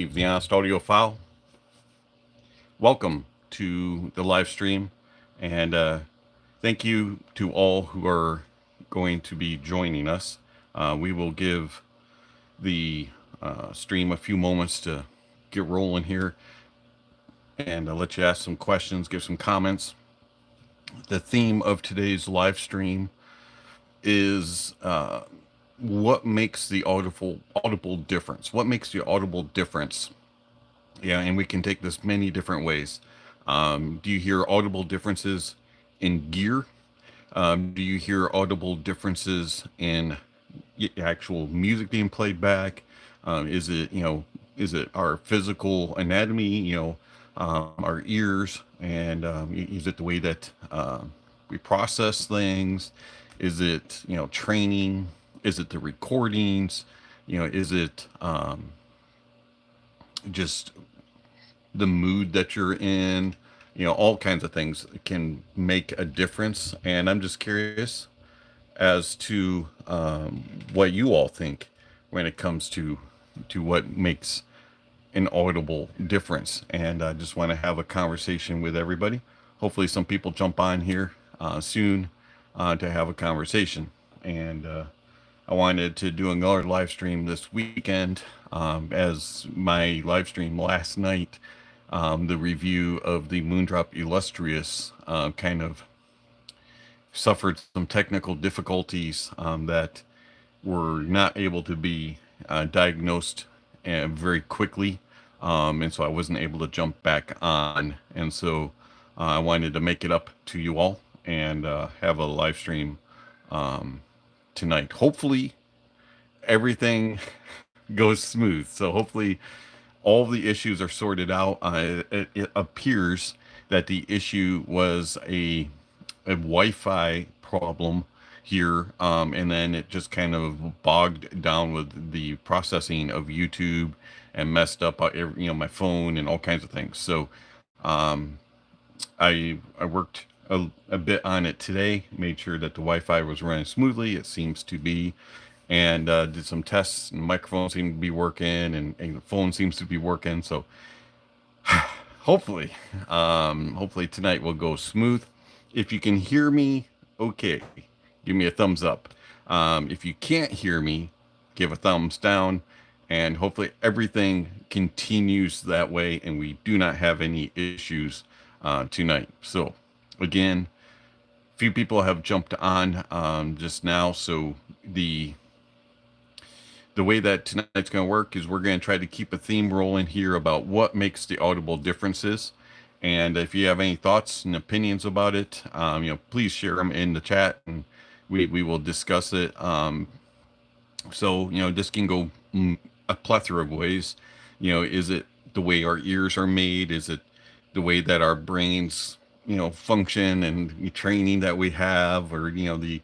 the Honest Audiophile. Welcome to the live stream, and thank you to all who are going to be joining us. We will give the stream a few moments to get rolling here, and I'll let you ask some questions, give some comments. The theme of today's live stream is what makes the audible difference? What makes the audible difference? Yeah, and we can take this many different ways. Do you hear audible differences in gear? Do you hear audible differences in actual music being played back? Is it our physical anatomy? Our ears, and is it the way that we process things? Is it training? Is it the recordings? Is it just the mood that you're in? All kinds of things can make a difference. And I'm just curious as to what you all think when it comes to what makes an audible difference. And I just want to have a conversation with everybody. Hopefully some people jump on here soon to have a conversation. And I wanted to do another live stream this weekend, as my live stream last night, the review of the Massdrop Illustrious kind of suffered some technical difficulties that were not able to be diagnosed very quickly, and so I wasn't able to jump back on, and so I wanted to make it up to you all and have a live stream tonight. Hopefully everything goes smooth, so hopefully all the issues are sorted out. It appears that the issue was a Wi-Fi problem here, and then it just kind of bogged down with the processing of YouTube and messed up my phone and all kinds of things. So I worked a bit on it today, made sure that the Wi-Fi was running smoothly. It seems to be, and did some tests, and the microphone seemed to be working, and the phone seems to be working. So hopefully tonight will go smooth. If you can hear me, okay, give me a thumbs up. If you can't hear me, give a thumbs down, and hopefully everything continues that way and we do not have any issues tonight. So again, few people have jumped on just now, so the way that tonight's going to work is we're going to try to keep a theme rolling here about what makes the audible differences. And if you have any thoughts and opinions about it, please share them in the chat, and we will discuss it. So this can go a plethora of ways. Is it the way our ears are made? Is it the way that our brains function and training that we have, or the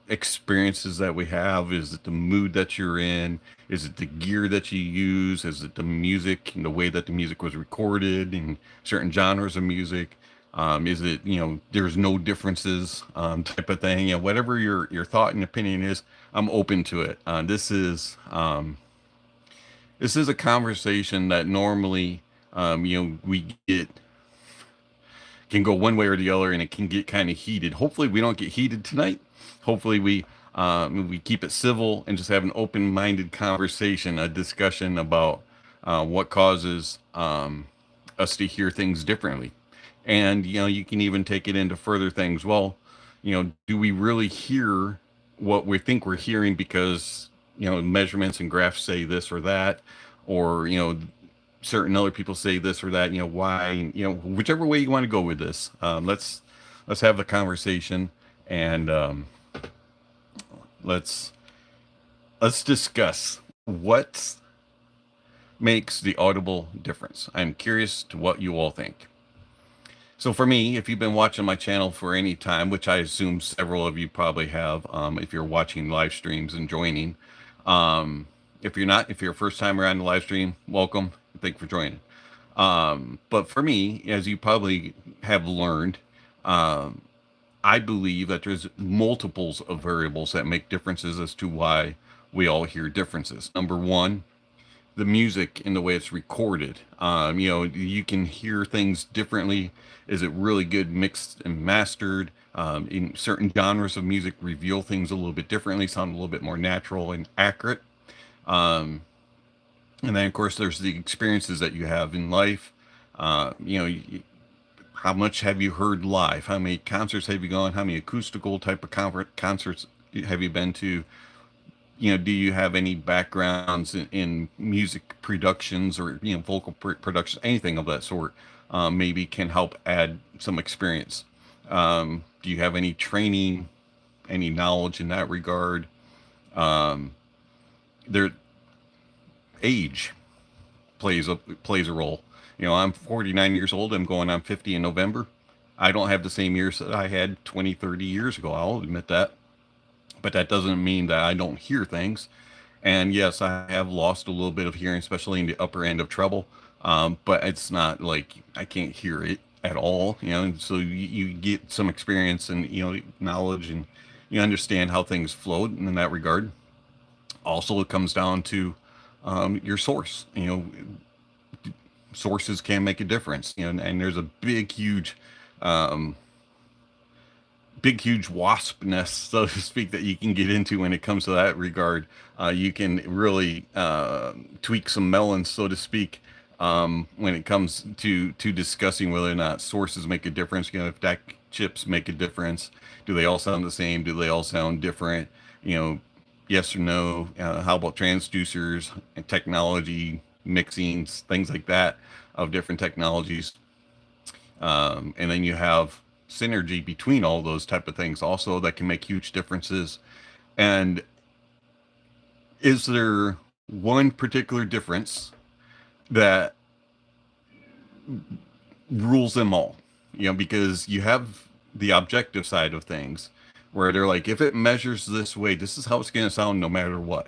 experiences that we have? Is it the mood that you're in? Is it the gear that you use? Is it the music and the way that the music was recorded in certain genres of music? Is it there's no differences type of thing? Whatever your thought and opinion is, I'm open to it. This is a conversation that normally we can go one way or the other, and it can get kind of heated. Hopefully we don't get heated tonight. Hopefully we keep it civil and just have an open-minded conversation, a discussion about what causes us to hear things differently. And you can even take it into further things. Well, do we really hear what we think we're hearing because measurements and graphs say this or that, or certain other people say this or that? Why? Whichever way you want to go with this, let's have the conversation, and let's discuss what makes the audible difference. I'm curious to what you all think. So for me, if you've been watching my channel for any time, which I assume several of you probably have, if you're watching live streams and joining, if you're not, if you're a first time around the live stream, welcome. Thank you for joining. But for me, as you probably have learned, I believe that there's multiples of variables that make differences as to why we all hear differences. Number one, the music in the way it's recorded. You know, you can hear things differently. Is it really good mixed and mastered? In certain genres of music, reveal things a little bit differently, sound a little bit more natural and accurate. Um, and then, of course, there's the experiences that you have in life. You know, how much have you heard live? How many concerts have you gone? How many acoustical type of concerts have you been to? You know, do you have any backgrounds in music productions or, you know, vocal productions, anything of that sort? Maybe can help add some experience. Do you have any training, any knowledge in that regard? Um, their age plays a role. You know, I'm 49 years old. I'm going on 50 in November. I don't have the same years that I had 20, 30 years ago. I'll admit that. But that doesn't mean that I don't hear things. And yes, I have lost a little bit of hearing, especially in the upper end of treble. But it's not like I can't hear it at all. You know, and so you get some experience and, you know, knowledge, and you understand how things flow in that regard. Also, it comes down to your source. You know, sources can make a difference. You know, and there's a um, big, huge wasp nest, so to speak, that you can get into when it comes to that regard. You can really tweak some melons, so to speak, when it comes to discussing whether or not sources make a difference. You know, if DAC chips make a difference, do they all sound the same? Do they all sound different? You know, yes or no? How about transducers and technology, mixings, things like that of different technologies? And then you have synergy between all those type of things also that can make huge differences. And is there one particular difference that rules them all? You know, because you have the objective side of things where they're like, if it measures this way, this is how it's going to sound no matter what.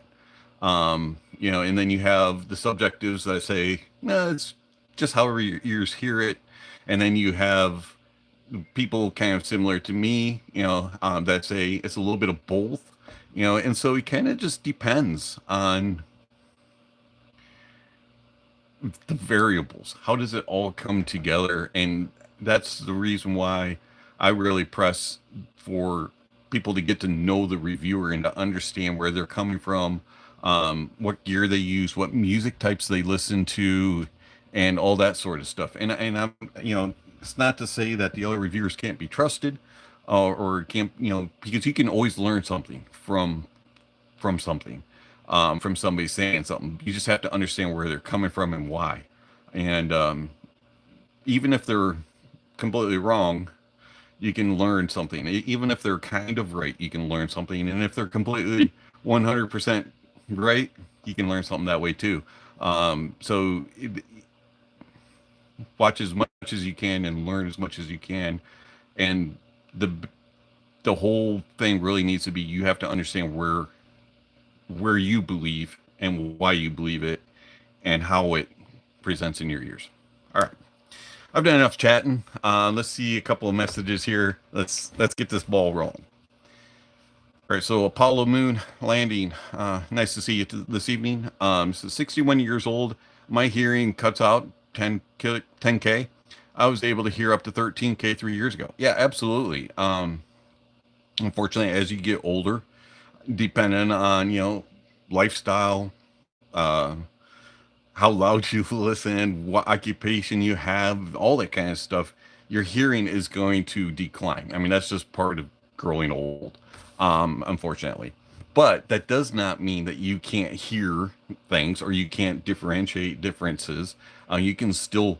You know, and then you have the subjectives that say, no, it's just however your ears hear it. And then you have people kind of similar to me, you know, that say it's a little bit of both, you know, and so it kind of just depends on the variables. How does it all come together? And that's the reason why I really press for people to get to know the reviewer and to understand where they're coming from, what gear they use, what music types they listen to, and all that sort of stuff. And I'm, you know, it's not to say that the other reviewers can't be trusted, or can't, you know, because you can always learn something from something, from somebody saying something. You just have to understand where they're coming from and why. And even if they're completely wrong, you can learn something. Even if they're kind of right, you can learn something. And if they're completely 100% right, you can learn something that way too. So watch as much as you can and learn as much as you can. And the the whole thing really needs to be, you have to understand where you believe and why you believe it and how it presents in your ears. All right. I've done enough chatting. Let's see a couple of messages here. Let's get this ball rolling. All right, so Apollo Moon landing. Nice to see you this evening. So 61 years old. My hearing cuts out 10K. I was able to hear up to 13K 3 years ago. Yeah, absolutely. Unfortunately, as you get older, depending on, you know, lifestyle, uh, how loud you listen, what occupation you have, all that kind of stuff, your hearing is going to decline. I mean, that's just part of growing old, unfortunately. But that does not mean that you can't hear things or you can't differentiate differences. You can still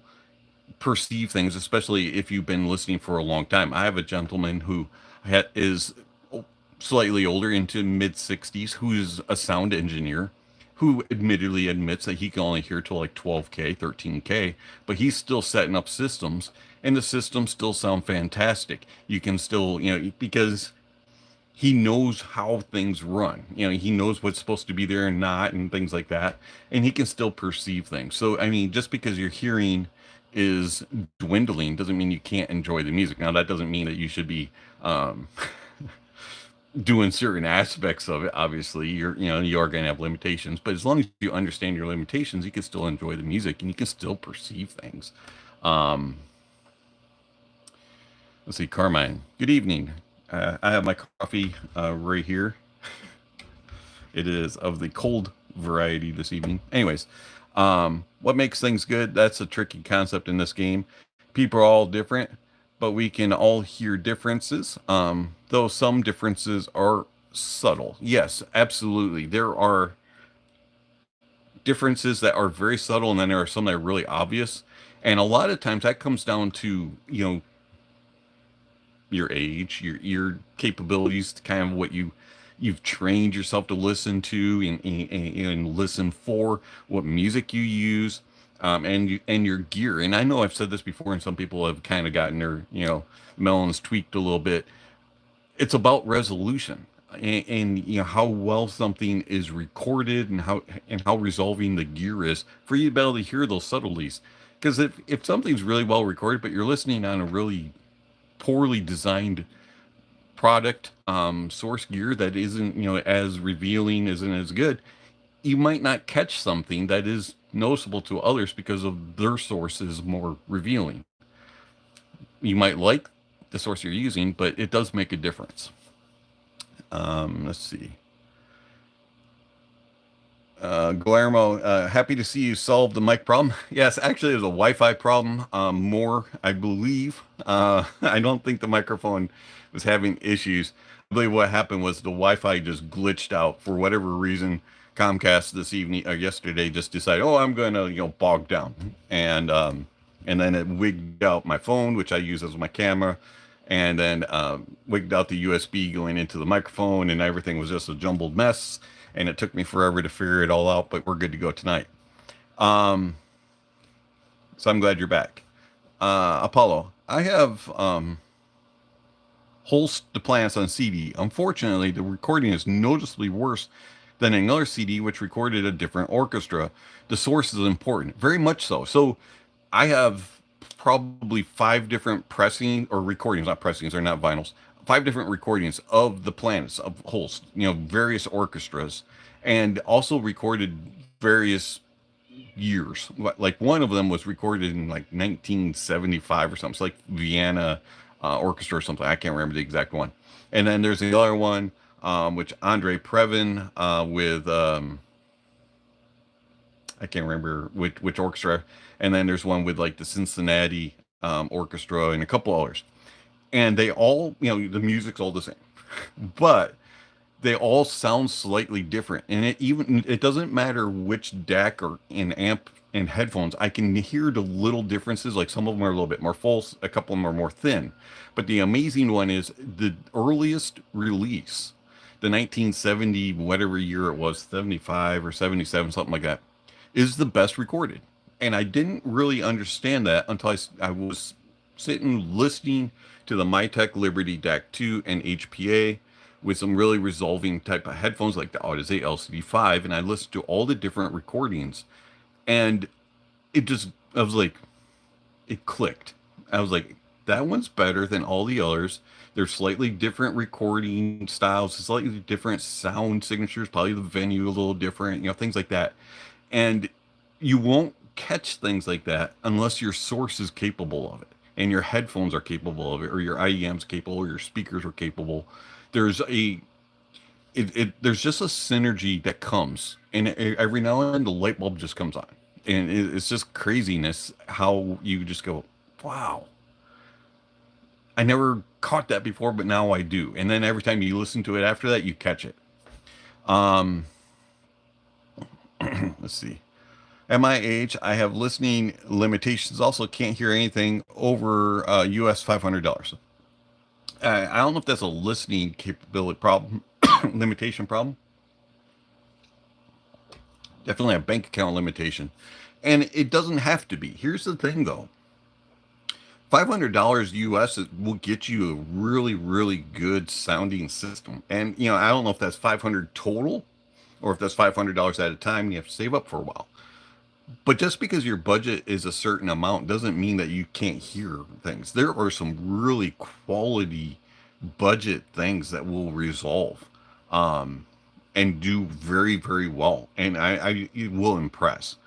perceive things, especially if you've been listening for a long time. I have a gentleman who is slightly older, into mid 60s, who's a sound engineer, who admittedly admits that he can only hear to like 12K, 13K, but he's still setting up systems, and the systems still sound fantastic. You can still, you know, because he knows how things run. You know, he knows what's supposed to be there and not, and things like that, and he can still perceive things. So, I mean, just because your hearing is dwindling doesn't mean you can't enjoy the music. Now, that doesn't mean that you should be doing certain aspects of it. Obviously, you are going to have limitations, but as long as you understand your limitations, you can still enjoy the music and you can still perceive things. Um, let's see, Carmine. Good evening. I have my coffee right here. It is of the cold variety this evening. Anyways, what makes things good? That's a tricky concept in this game. People are all different, but we can all hear differences. Though some differences are subtle. Yes, absolutely. There are differences that are very subtle, and then there are some that are really obvious. And a lot of times that comes down to, your age, your ear capabilities, kind of what you've trained yourself to listen to and listen for, what music you use, and your gear. And I know I've said this before, and some people have kind of gotten their melons tweaked a little bit. It's about resolution. And how well something is recorded, and how resolving the gear is for you to be able to hear those subtleties. Because if something's really well recorded, but you're listening on a really poorly designed product, source gear that isn't as revealing, isn't as good, you might not catch something that is noticeable to others because of their source is more revealing. You might like the source you're using, but it does make a difference. Let's see. Guillermo, happy to see you solve the mic problem. Yes, actually, it was a Wi-Fi problem. More, I believe. I don't think the microphone was having issues. I believe what happened was the Wi-Fi just glitched out for whatever reason. Comcast this evening or yesterday just decided, oh, I'm going to bog down, and then it wigged out my phone, which I use as my camera, and then wigged out the USB going into the microphone, and everything was just a jumbled mess. And it took me forever to figure it all out, but we're good to go tonight. So I'm glad you're back. Apollo, I have Holst the Plants on CD. Unfortunately, the recording is noticeably worse than another CD which recorded a different orchestra. The source is important, very much so. So I have probably 5 different pressing or recordings, not pressings, they're not vinyls. 5 different recordings of the planets of Holst, various orchestras, and also recorded various years. Like one of them was recorded in like 1975 or something. It's like Vienna Orchestra or something. I can't remember the exact one. And then there's the other one, which Andre Previn with I can't remember which orchestra. And then there's one with like the Cincinnati Orchestra and a couple others. And they all, the music's all the same, but they all sound slightly different. And it doesn't matter which deck or an amp and headphones, I can hear the little differences. Like some of them are a little bit more full, a couple of them are more thin. But the amazing one is the earliest release, the 1970, whatever year it was, 75 or 77, something like that, is the best recorded. And I didn't really understand that until I was sitting listening to the Mytek Liberty DAC 2 and HPA with some really resolving type of headphones like the Audeze LCD5, and I listened to all the different recordings, and I was like, it clicked. I was like, that one's better than all the others. They're slightly different recording styles, slightly different sound signatures, probably the venue a little different, things like that. And you won't catch things like that unless your source is capable of it, and your headphones are capable of it, or your IEM's capable, or your speakers are capable. There's there's just a synergy that comes, and every now and then the light bulb just comes on, and it's just craziness how you just go, wow, I never caught that before, but now I do. And then every time you listen to it after that, you catch it. Let's see. At my age, I have listening limitations. Also, can't hear anything over US $500. I don't know if that's a listening capability problem, limitation problem. Definitely a bank account limitation. And it doesn't have to be. Here's the thing, though. $500 US will get you a really, really good sounding system. And, I don't know if that's $500 total or if that's $500 at a time. You have to save up for a while. But just because your budget is a certain amount doesn't mean that you can't hear things. There are some really quality budget things that will resolve, um, and do very, very well. And I it will impress.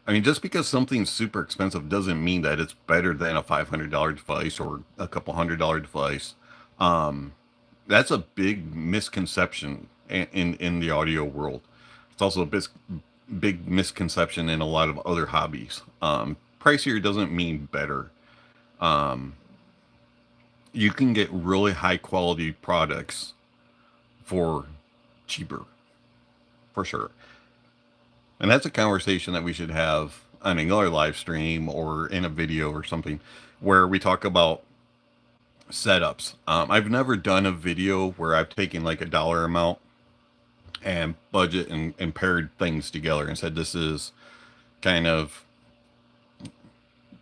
I mean, just because something's super expensive doesn't mean that it's better than a $500 device or a couple $100 device. Um, that's a big misconception in the audio world. It's also a big misconception in a lot of other hobbies. Pricier doesn't mean better. Um, you can get really high quality products for cheaper, for sure. And that's a conversation that we should have on another live stream or in a video or something where we talk about setups. I've never done a video where I've taken like a dollar amount and budget and paired things together and said this is kind of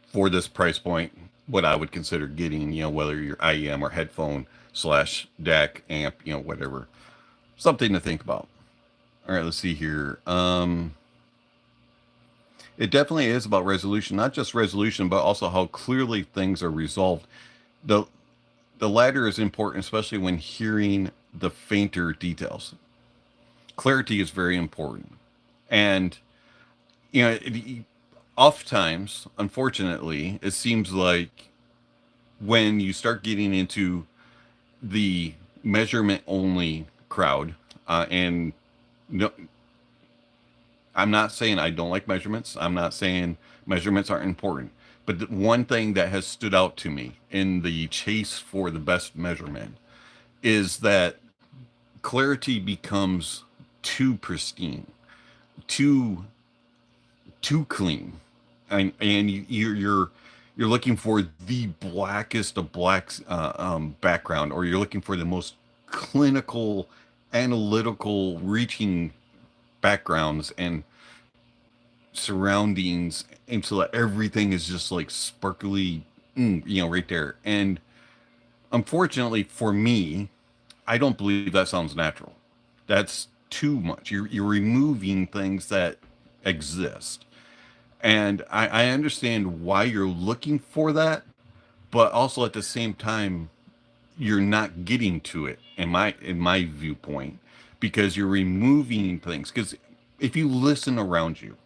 for this price point what I would consider getting, whether you're IEM or headphone slash DAC amp, whatever. Something to think about. All right, let's see here. It definitely is about resolution, not just resolution, but also how clearly things are resolved. The the latter is important, especially when hearing the fainter details. Clarity is very important. And, oftentimes, unfortunately, it seems like when you start getting into the measurement only crowd, and no, I'm not saying I don't like measurements. I'm not saying measurements aren't important. But the one thing that has stood out to me in the chase for the best measurement is that clarity becomes too pristine, too too clean, and you're looking for the blackest of blacks background, or you're looking for the most clinical, analytical, reaching backgrounds and surroundings, and so that everything is just like sparkly, right there. And unfortunately for me, I don't believe that sounds natural. That's too much. You're removing things that exist. And I understand why you're looking for that, but also at the same time, you're not getting to it in my viewpoint, because you're removing things. Because if you listen around you,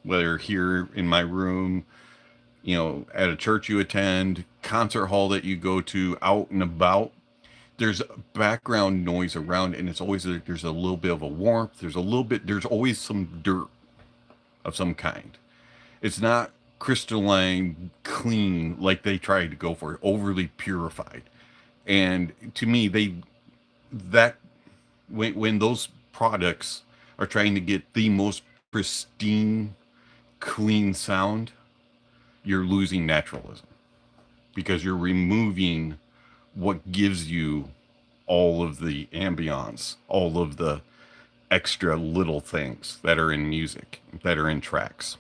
whether here in my room, at a church you attend, concert hall that you go to, out and about, there's background noise around, and it's always there's a little bit of a warmth. There's always some dirt of some kind. It's not crystalline, clean like they tried to go for, overly purified. And to me, that when those products are trying to get the most pristine, clean sound, you're losing naturalism, because you're removing what gives you all of the ambiance, all of the extra little things that are in music, that are in tracks.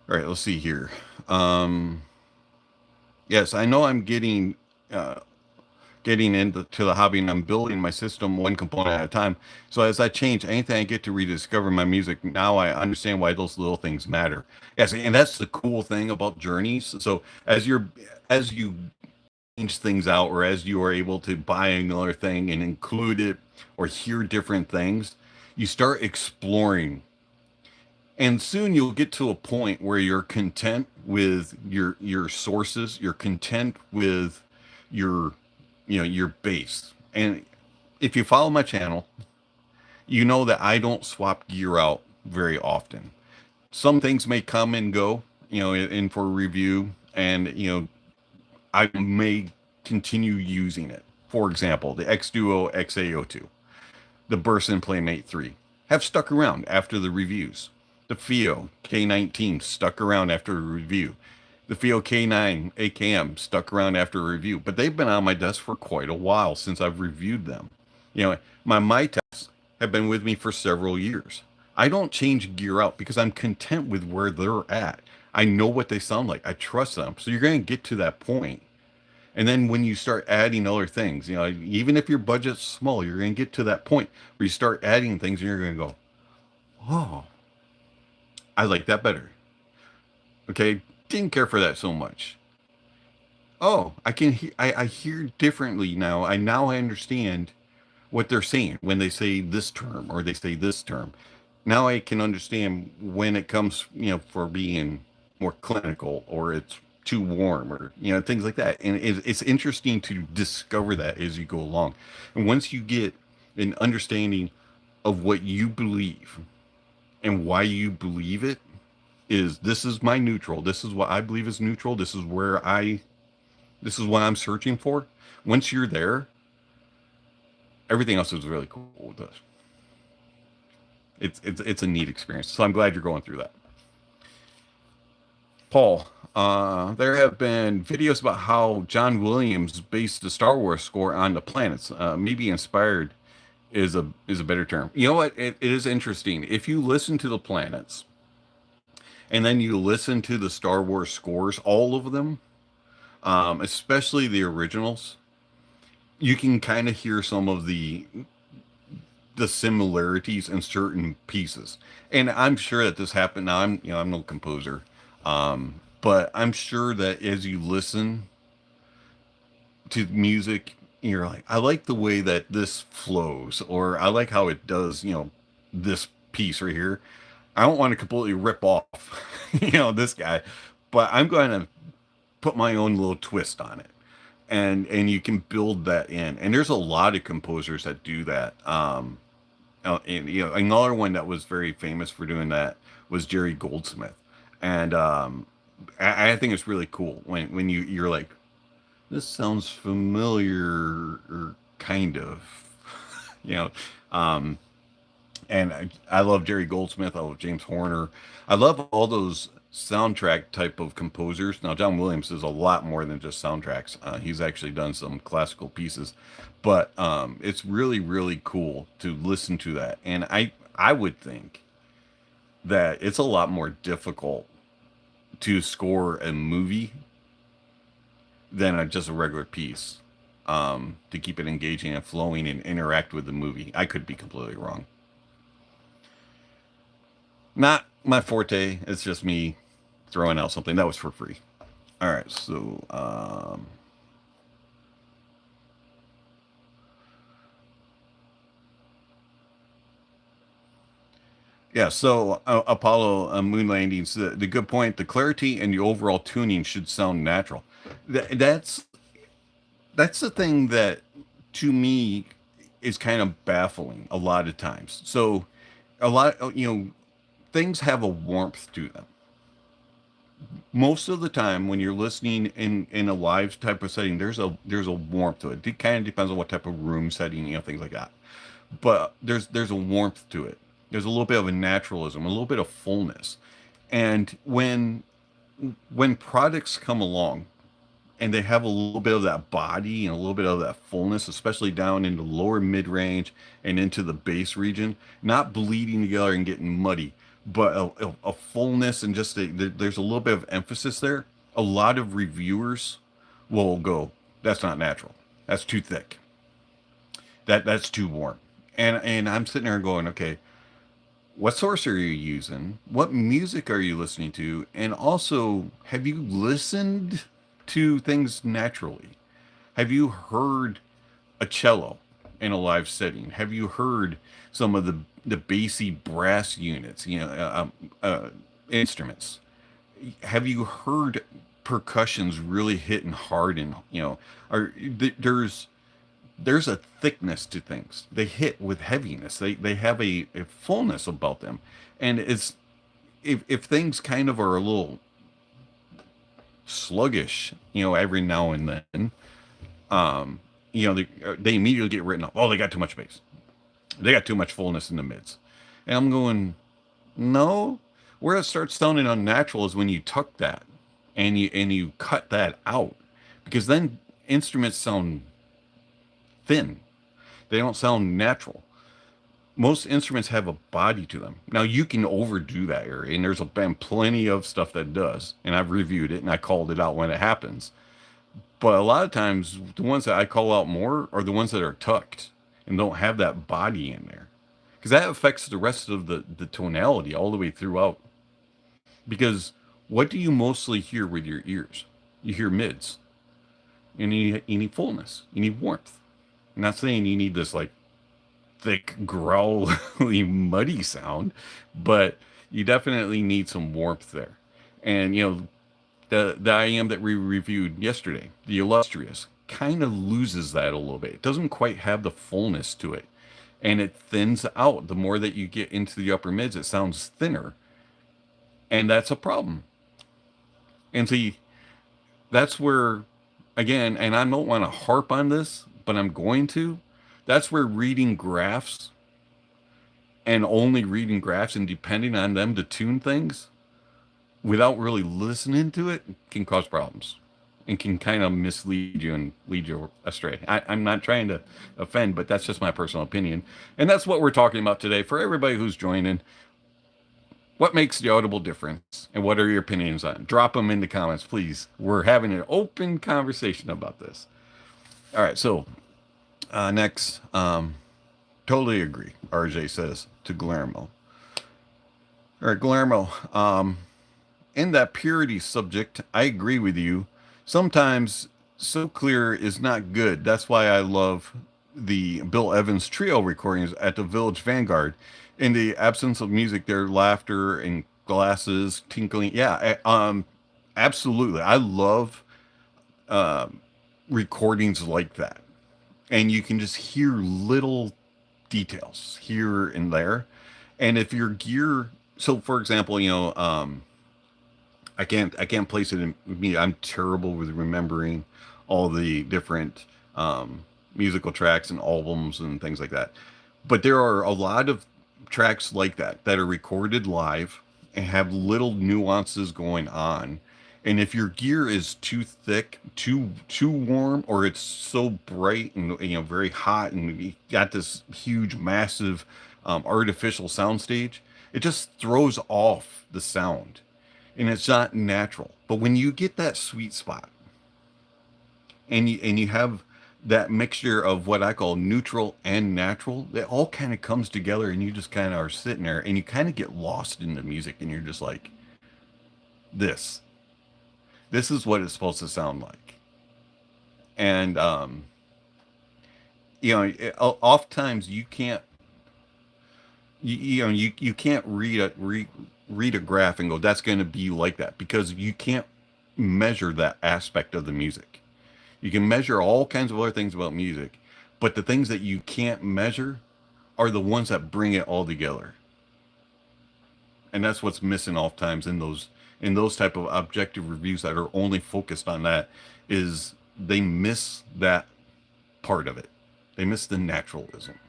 All right, let's see here. Yes, I know I'm getting into the hobby, and I'm building my system one component at a time. So as I change, anything I get to rediscover my music, now I understand why those little things matter. Yes, and that's the cool thing about journeys. So as you change things out, or as you are able to buy another thing and include it or hear different things, you start exploring. And soon you'll get to a point where you're content with your sources, you're content with your your base. And if you follow my channel, you know that I don't swap gear out very often. Some things may come and go, in for review, and I may continue using it. For example, the X Duo XAO2, the Burson Playmate 3 have stuck around after the reviews. The FIO K19 stuck around after a review. The FIO K9 AKM stuck around after a review, but they've been on my desk for quite a while since I've reviewed them. My Mitas have been with me for several years. I don't change gear out because I'm content with where they're at. I know what they sound like. I trust them. So you're going to get to that point. And then when you start adding other things, even if your budget's small, you're going to get to that point where you start adding things and you're going to go, oh, I like that better. Okay. Didn't care for that so much. Oh, I can hear. I hear differently now. I understand what they're saying when they say this term or they say this term. Now I can understand when it comes, for being more clinical or it's too warm or things like that. And it's interesting to discover that as you go along. And once you get an understanding of what you believe and why you believe it, is this is my neutral. This is what I believe is neutral. This is what I'm searching for. Once you're there, everything else is really cool with this. It's a neat experience. So I'm glad you're going through that. Paul, there have been videos about how John Williams based the Star Wars score on the planets. Maybe inspired is a better term. You know what? It is interesting. If you listen to the planets and then you listen to the Star Wars scores, all of them, especially the originals, you can kind of hear some of the similarities in certain pieces. And I'm sure that this happened. Now I'm no composer, but I'm sure that as you listen to music, you're like, I like the way that this flows, or I like how it does, this piece right here. I don't want to completely rip off, this guy, but I'm going to put my own little twist on it. And you can build that in. And there's a lot of composers that do that. And another one that was very famous for doing that was Jerry Goldsmith. And I think it's really cool when you're like, this sounds familiar, or kind of, you know. Um, and I love Jerry Goldsmith. I love James Horner. I love all those soundtrack type of composers. Now, John Williams is a lot more than just soundtracks. He's actually done some classical pieces, but it's really, really cool to listen to that. And I would think that it's a lot more difficult to score a movie than just a regular piece, to keep it engaging and flowing and interact with the movie. I could be completely wrong. Not my forte. It's just me throwing out something that was for free. All right, so yeah, so Apollo moon landings. The good point. The clarity and the overall tuning should sound natural. That's the thing that to me is kind of baffling a lot of times. So a lot, things have a warmth to them. Most of the time when you're listening in a live type of setting, there's a warmth to it. It kind of depends on what type of room setting, things like that. But there's a warmth to it. There's a little bit of a naturalism, a little bit of fullness. And when products come along and they have a little bit of that body and a little bit of that fullness, especially down in the lower mid range and into the bass region, not bleeding together and getting muddy, but a fullness and just there's a little bit of emphasis there. A lot of reviewers will go, that's not natural. That's too thick. That's too warm. And I'm sitting there going, okay, what source are you using? What music are you listening to? And also, have you listened to things naturally? Have you heard a cello in a live setting? Have you heard some of the bassy brass units, instruments? Have you heard percussions really hitting hard, and there's a thickness to things. They hit with heaviness. They have a fullness about them. And it's if things kind of are a little sluggish, every now and then, they immediately get written off. Oh, they got too much bass. They got too much fullness in the mids. And I'm going, no. Where it starts sounding unnatural is when you tuck that and you cut that out, because then instruments sound thin. They don't sound natural. Most instruments have a body to them. Now you can overdo that area, and there's been plenty of stuff that does, and I've reviewed it and I called it out when it happens. But a lot of times, the ones that I call out more are the ones that are tucked and don't have that body in there, because that affects the rest of the tonality all the way throughout. Because what do you mostly hear with your ears? You hear mids. You need fullness. You need warmth. I'm not saying you need this like thick, growly, muddy sound, but you definitely need some warmth there. And the I am that we reviewed yesterday, the illustrious, kind of loses that a little bit. It doesn't quite have the fullness to it, and it thins out. The more that you get into the upper mids, it sounds thinner, and that's a problem. And see, that's where, again, and I don't want to harp on this, but I'm going to. That's where reading graphs and only reading graphs and depending on them to tune things without really listening to it can cause problems and can kind of mislead you and lead you astray. I'm not trying to offend, but that's just my personal opinion. And that's what we're talking about today. For everybody who's joining, what makes the Audible difference and what are your opinions on it? Drop them in the comments, please. We're having an open conversation about this. All right, so next, totally agree, RJ says to Guillermo. All right, Guillermo, in that purity subject, I agree with you. Sometimes so clear is not good. That's why I love the Bill Evans trio recordings at the Village Vanguard. In the absence of music, their laughter and glasses tinkling. Yeah, absolutely. I love recordings like that. And you can just hear little details here and there. And if your gear, so for example, I can't place it in me. I'm terrible with remembering all the different musical tracks and albums and things like that. But there are a lot of tracks like that are recorded live and have little nuances going on. And if your gear is too thick, too warm, or it's so bright and very hot, and you got this huge, massive artificial soundstage, it just throws off the sound and it's not natural. But when you get that sweet spot and you have that mixture of what I call neutral and natural, it all kind of comes together and you just kind of are sitting there and you kind of get lost in the music and you're just like, this is what it's supposed to sound like. And oftentimes you can't you can't read a graph and go, that's going to be like that, because you can't measure that aspect of the music. You can measure all kinds of other things about music, but the things that you can't measure are the ones that bring it all together. And that's what's missing oftentimes in those type of objective reviews that are only focused on that, is they miss that part of it. They miss the naturalism.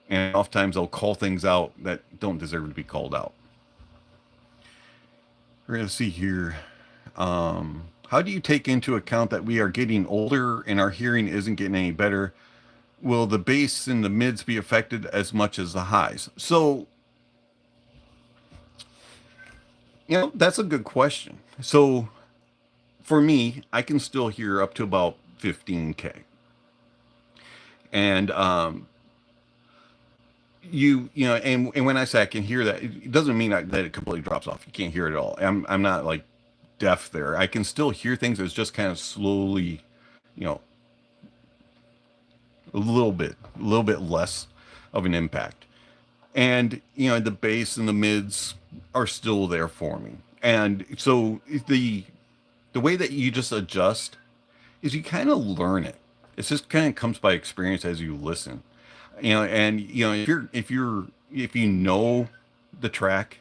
And oftentimes they'll call things out that don't deserve to be called out. We're going to see here. How do you take into account that we are getting older and our hearing isn't getting any better? Will the bass and the mids be affected as much as the highs? So, that's a good question. So for me, I can still hear up to about 15K. And, and when I say I can hear that, it doesn't mean that it completely drops off. You can't hear it at all. I'm not like deaf there. I can still hear things. It's just kind of slowly, a little bit less of an impact. And, the bass and the mids are still there for me. And so the way that you just adjust is you kind of learn it. It just kind of comes by experience as you listen. And if you know the track,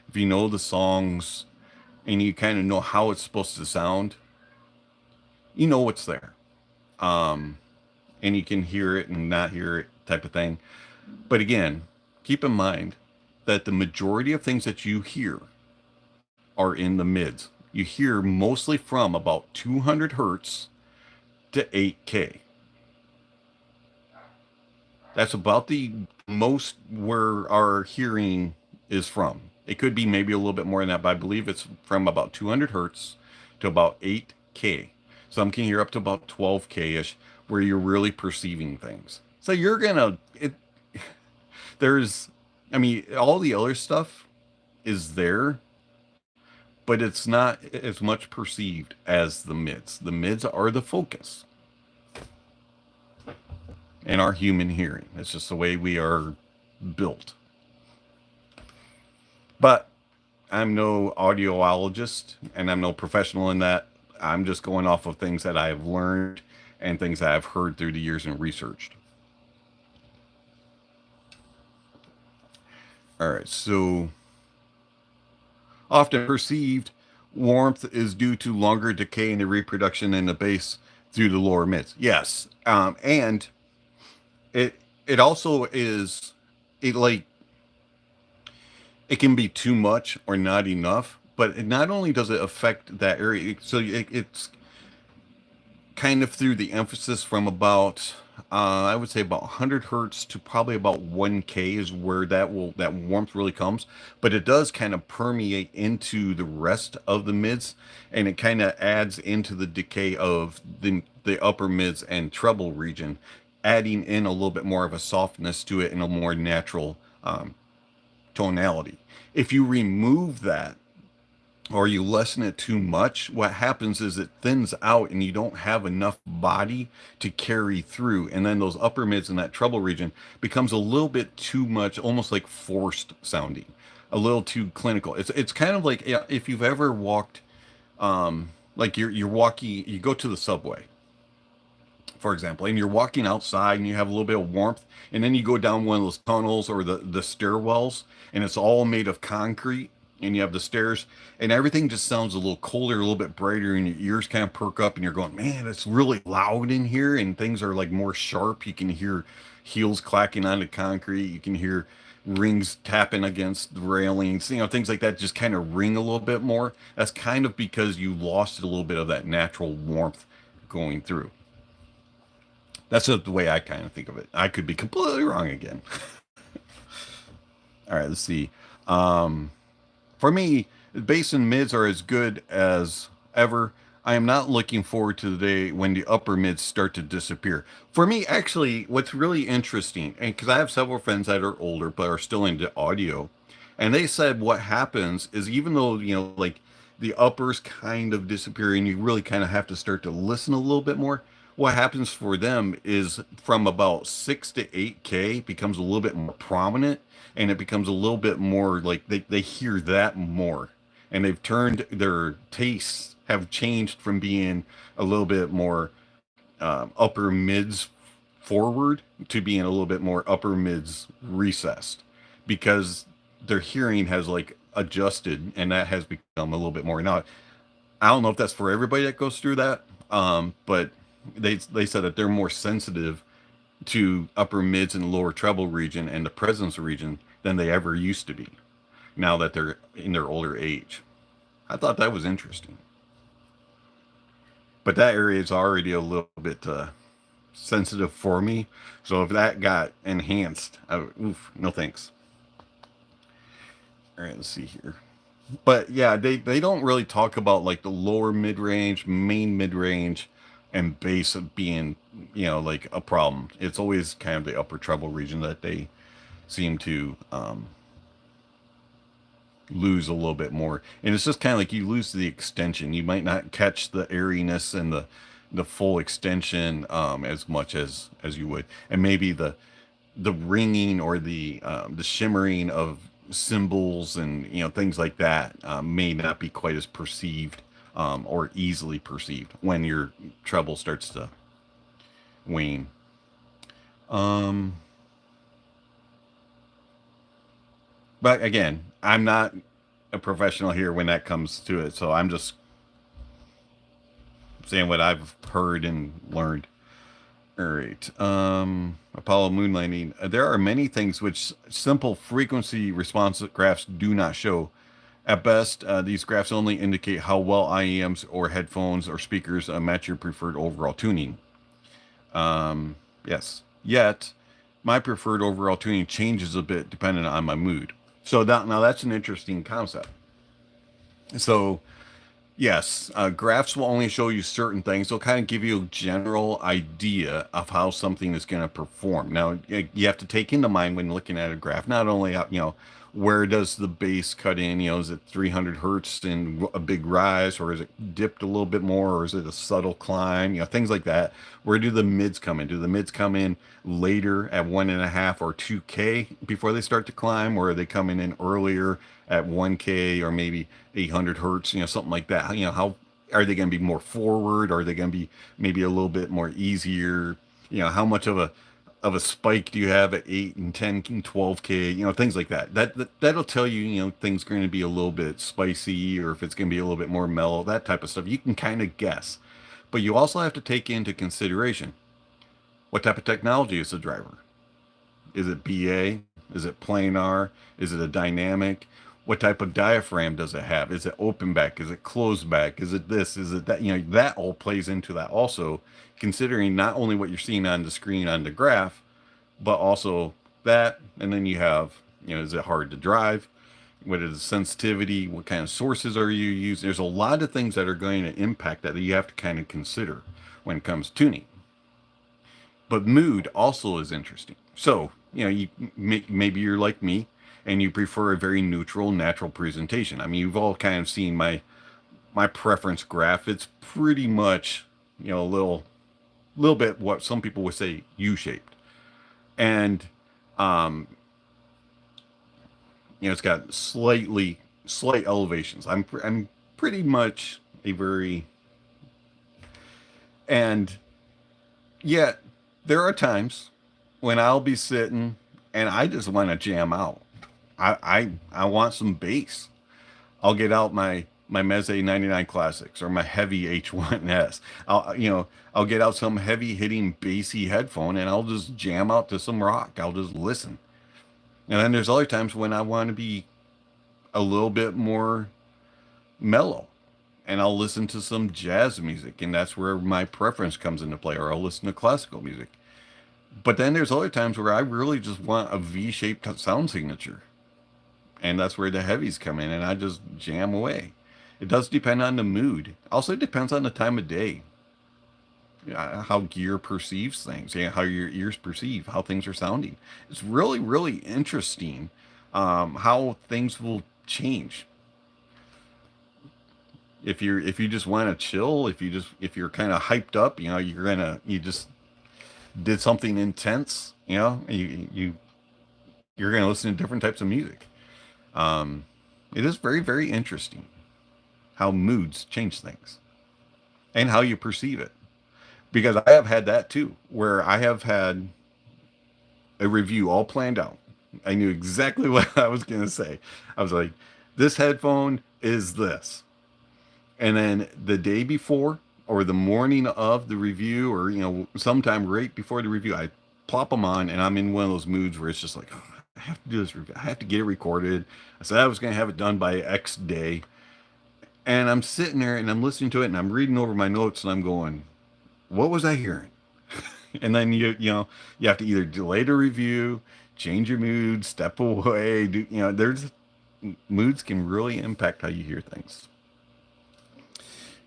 if you know the songs, and you kind of know how it's supposed to sound, you know what's there. And you can hear it and not hear it, type of thing. But again, keep in mind that the majority of things that you hear are in the mids. You hear mostly from about 200 hertz to 8K. That's about the most where our hearing is from. It could be maybe a little bit more than that, but I believe it's from about 200 hertz to about 8K. Some can hear up to about 12K-ish, where you're really perceiving things. So you're gonna, all the other stuff is there, but it's not as much perceived as the mids. The mids are the focus in our human hearing. It's just the way we are built. But I'm no audiologist and I'm no professional in that. I'm just going off of things that I've learned and things that I've heard through the years and researched. All right, so often perceived warmth is due to longer decay in the reproduction in the base through the lower mids. Yes, and it also is it like it can be too much or not enough, but it not only does it affect that area, so it's kind of through the emphasis from about I would say about 100 hertz to probably about 1K is where that warmth really comes, but it does kind of permeate into the rest of the mids, and it kind of adds into the decay of the upper mids and treble region, adding in a little bit more of a softness to it and a more natural tonality. If you remove that or you lessen it too much, what happens is it thins out and you don't have enough body to carry through. And then those upper mids in that treble region becomes a little bit too much, almost like forced sounding, a little too clinical. It's kind of like if you've ever walked, like you're walking, you go to the subway, for example, and you're walking outside and you have a little bit of warmth, and then you go down one of those tunnels or the stairwells, and it's all made of concrete, and you have the stairs, and everything just sounds a little colder, a little bit brighter, and your ears kind of perk up, and you're going, man, it's really loud in here, and things are like more sharp. You can hear heels clacking on the concrete. You can hear rings tapping against the railings, things like that just kind of ring a little bit more. That's kind of because you lost a little bit of that natural warmth going through. That's the way I kind of think of it. I could be completely wrong again. All right, let's see. For me, bass and mids are as good as ever. I am not looking forward to the day when the upper mids start to disappear. For me, actually, what's really interesting, and because I have several friends that are older but are still into audio, and they said what happens is even though, like the uppers kind of disappear and you really kind of have to start to listen a little bit more, what happens for them is from about 6 to 8K becomes a little bit more prominent, and it becomes a little bit more like they hear that more, and they've turned their tastes have changed from being a little bit more upper mids forward to being a little bit more upper mids recessed, because their hearing has like adjusted, and that has become a little bit more. Now, I don't know if that's for everybody that goes through that, but they said that they're more sensitive to upper mids and lower treble region and the presence region than they ever used to be now that they're in their older age. I thought that was interesting. But that area is already a little bit sensitive for me. So if that got enhanced, no thanks. All right, let's see here. But yeah, they don't really talk about like the lower mid-range, main mid-range, and bass of being, like a problem. It's always kind of the upper treble region that they seem to lose a little bit more. And it's just kind of like you lose the extension. You might not catch the airiness and the full extension as much as you would. And maybe the ringing or the shimmering of cymbals and things like that may not be quite as perceived or easily perceived when your treble starts to wane. But again, I'm not a professional here when that comes to it, so I'm just saying what I've heard and learned. All right. Apollo moon landing. There are many things which simple frequency response graphs do not show. At best, these graphs only indicate how well IEMs or headphones or speakers match your preferred overall tuning. Yes. Yet, my preferred overall tuning changes a bit depending on my mood. So now that's an interesting concept. So, yes, graphs will only show you certain things. They'll kind of give you a general idea of how something is going to perform. Now, you have to take into mind when looking at a graph, not only where does the bass cut in? Is it 300 hertz and a big rise, or is it dipped a little bit more, or is it a subtle climb? Things like that. Where do the mids come in? Do the mids come in later at 1.5 or 2K before they start to climb, or are they coming in earlier at 1K or maybe 800 hertz? Something like that. How are they going to be more forward? Are they going to be maybe a little bit more easier? How much of a spike do you have at 8 and 10 and 12K, things like that. That'll tell you, things are going to be a little bit spicy, or if it's going to be a little bit more mellow, that type of stuff. You can kind of guess. But you also have to take into consideration what type of technology is the driver. Is it BA? Is it planar? Is it a dynamic? What type of diaphragm does it have? Is it open back? Is it closed back? Is it this? Is it that? That all plays into that also, considering not only what you're seeing on the screen on the graph, but also that. And then you have, is it hard to drive? What is the sensitivity? What kind of sources are you using? There's a lot of things that are going to impact that you have to kind of consider when it comes to tuning. But mood also is interesting. So, maybe you're like me and you prefer a very neutral, natural presentation. I mean, you've all kind of seen my preference graph. It's pretty much, a little bit what some people would say U-shaped. And it's got slight elevations. I'm pretty much a very, and yet there are times when I'll be sitting and I just want to jam out. I want some bass. I'll get out my Meze 99 Classics or my heavy H1S. I'll get out some heavy hitting bassy headphone and I'll just jam out to some rock. I'll just listen. And then there's other times when I want to be a little bit more mellow and I'll listen to some jazz music, and that's where my preference comes into play, or I'll listen to classical music. But then there's other times where I really just want a V-shaped sound signature. And that's where the heavies come in and I just jam away. It does depend on the mood. Also, it depends on the time of day. How gear perceives things, how your ears perceive, how things are sounding. It's really, really interesting how things will change. If you just want to chill, if you're kind of hyped up, you just did something intense, you're gonna listen to different types of music. It is very, very interesting how moods change things and how you perceive it. Because I have had that too, where I have had a review all planned out. I knew exactly what I was going to say. I was like, this headphone is this. And then the day before or the morning of the review, or, sometime right before the review, I plop them on and I'm in one of those moods where it's just like, oh, I have to do this review. I have to get it recorded. I said I was going to have it done by X day. And I'm sitting there and I'm listening to it and I'm reading over my notes and I'm going, what was I hearing? And then you have to either delay the review, change your mood, step away. There's moods can really impact how you hear things.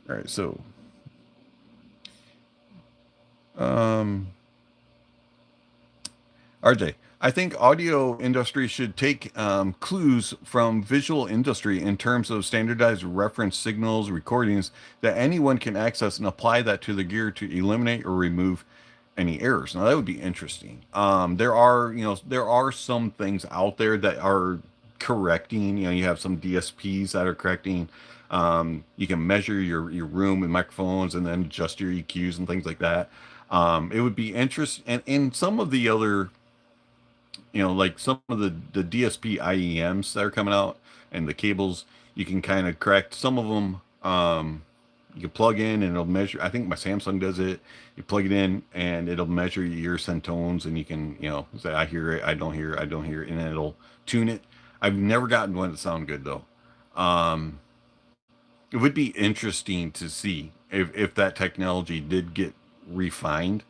All right, so RJ, I think audio industry should take clues from visual industry in terms of standardized reference signals, recordings that anyone can access and apply that to the gear to eliminate or remove any errors. Now that would be interesting. There are some things out there that are correcting. You have some DSPs that are correcting. You can measure your room with microphones and then adjust your EQs and things like that. It would be interesting, and in some of the other, like some of the DSP IEMs that are coming out and the cables, you can kind of correct some of them. You can plug in and it'll measure. I think my Samsung does it. You plug it in and it'll measure your send tones, and you can, say I hear it, I don't hear it, I don't hear it, and then it'll tune it. I've never gotten one that sound good though. It would be interesting to see if that technology did get refined.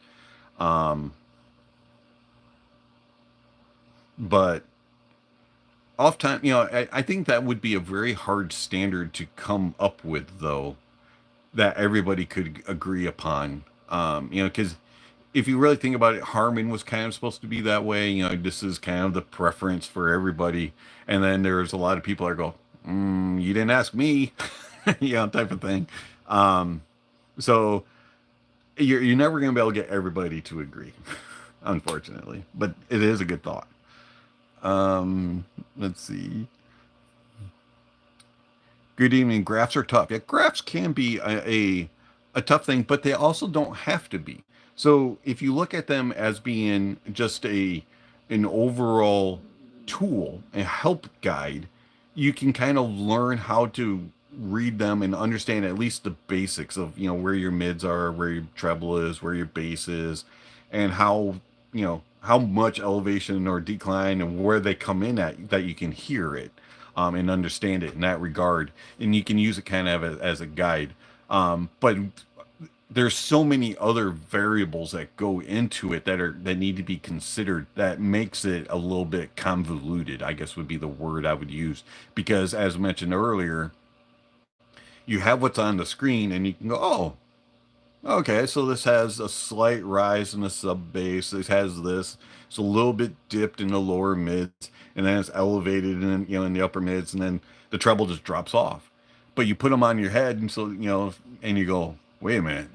But oftentimes, I think that would be a very hard standard to come up with, though, that everybody could agree upon. Because if you really think about it, Harman was kind of supposed to be that way. You know, this is kind of the preference for everybody. And then there's a lot of people that go, you didn't ask me, you know, type of thing. Um, so you're never going to be able to get everybody to agree, unfortunately. But it is a good thought. Let's see. Good evening. Graphs are tough. Yeah, graphs can be a tough thing, but they also don't have to be. So if you look at them as being just an overall tool, a help guide, you can kind of learn how to read them and understand at least the basics of, you know, where your mids are, where your treble is, where your bass is, and how, you know, how much elevation or decline and where they come in at, that you can hear it, and understand it in that regard. And you can use it kind of as a guide. But there's so many other variables that go into it that need to be considered, that makes it a little bit convoluted, I guess would be the word I would use. Because as mentioned earlier, you have what's on the screen and you can go, oh, okay, so this has a slight rise in the sub bass. This has this. It's a little bit dipped in the lower mids, and then it's elevated in, you know, in the upper mids, and then the treble just drops off. But you put them on your head, and so, you know, and you go, wait a minute,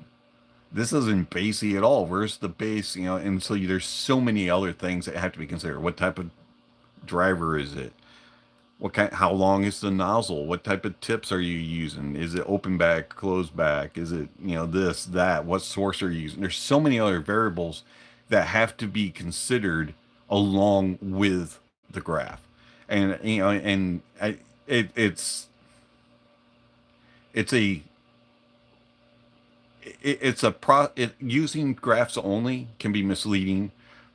this isn't bassy at all. Where's the bass? You know, and so there's so many other things that have to be considered. What type of driver is it? What kind, how long is the nozzle? What type of tips are you using? Is it open back, closed back? Is it, you know, this, that? What source are you using? There's so many other variables that have to be considered along with the graph. And, you know, and it's a, using graphs only can be misleading,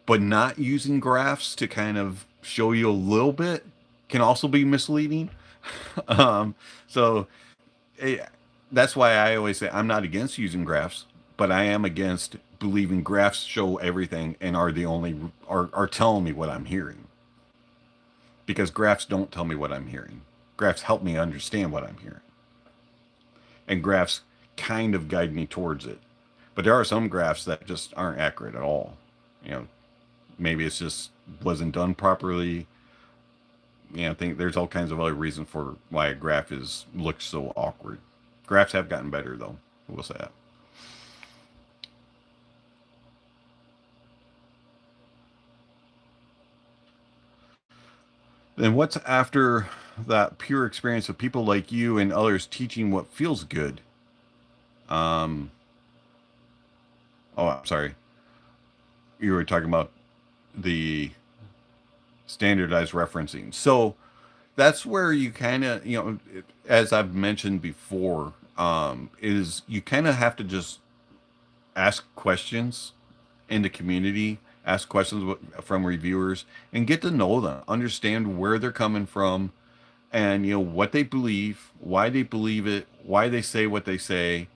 but not using graphs to kind of show you a little bit can also be misleading. um, so it, that's why I always say I'm not against using graphs, but I am against believing graphs show everything and are the only are telling me what I'm hearing. Because graphs don't tell me what I'm hearing. Graphs help me understand what I'm hearing. And graphs kind of guide me towards it. But there are some graphs that just aren't accurate at all. You know, maybe it's just wasn't done properly. You know, I think there's all kinds of other reasons for why a graph looks so awkward. Graphs have gotten better though. We'll say that. Then what's after that pure experience of people like you and others teaching what feels good? Oh, I'm sorry. You were talking about the standardized referencing. So that's where you kind of, you know, as I've mentioned before, is you kind of have to just ask questions in the community, ask questions from reviewers, and get to know them, understand where they're coming from, and, you know, what they believe, why they believe it, why they say what they say,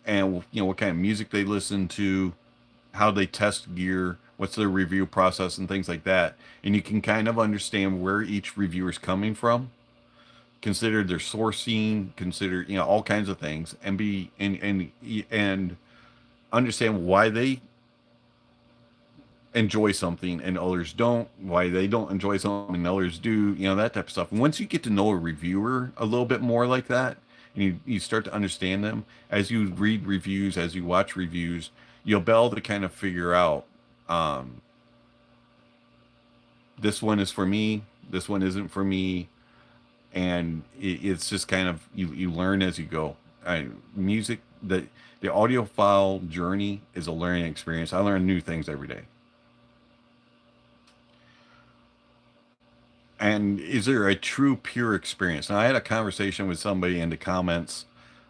and, you know, what kind of music they listen to, how they test gear, what's their review process, and things like that. And you can kind of understand where each reviewer is coming from, consider their sourcing, consider, you know, all kinds of things, and be and understand why they enjoy something and others don't, why they don't enjoy something and others do, you know, that type of stuff. And once you get to know a reviewer a little bit more like that, and you start to understand them as you read reviews, as you watch reviews, you'll be able to kind of figure out, this one is for me, this one isn't for me. And it's just kind of, you learn as you go. Music, the audiophile journey is a learning experience. I learn new things every day. And is there a true pure experience? Now, I had a conversation with somebody in the comments,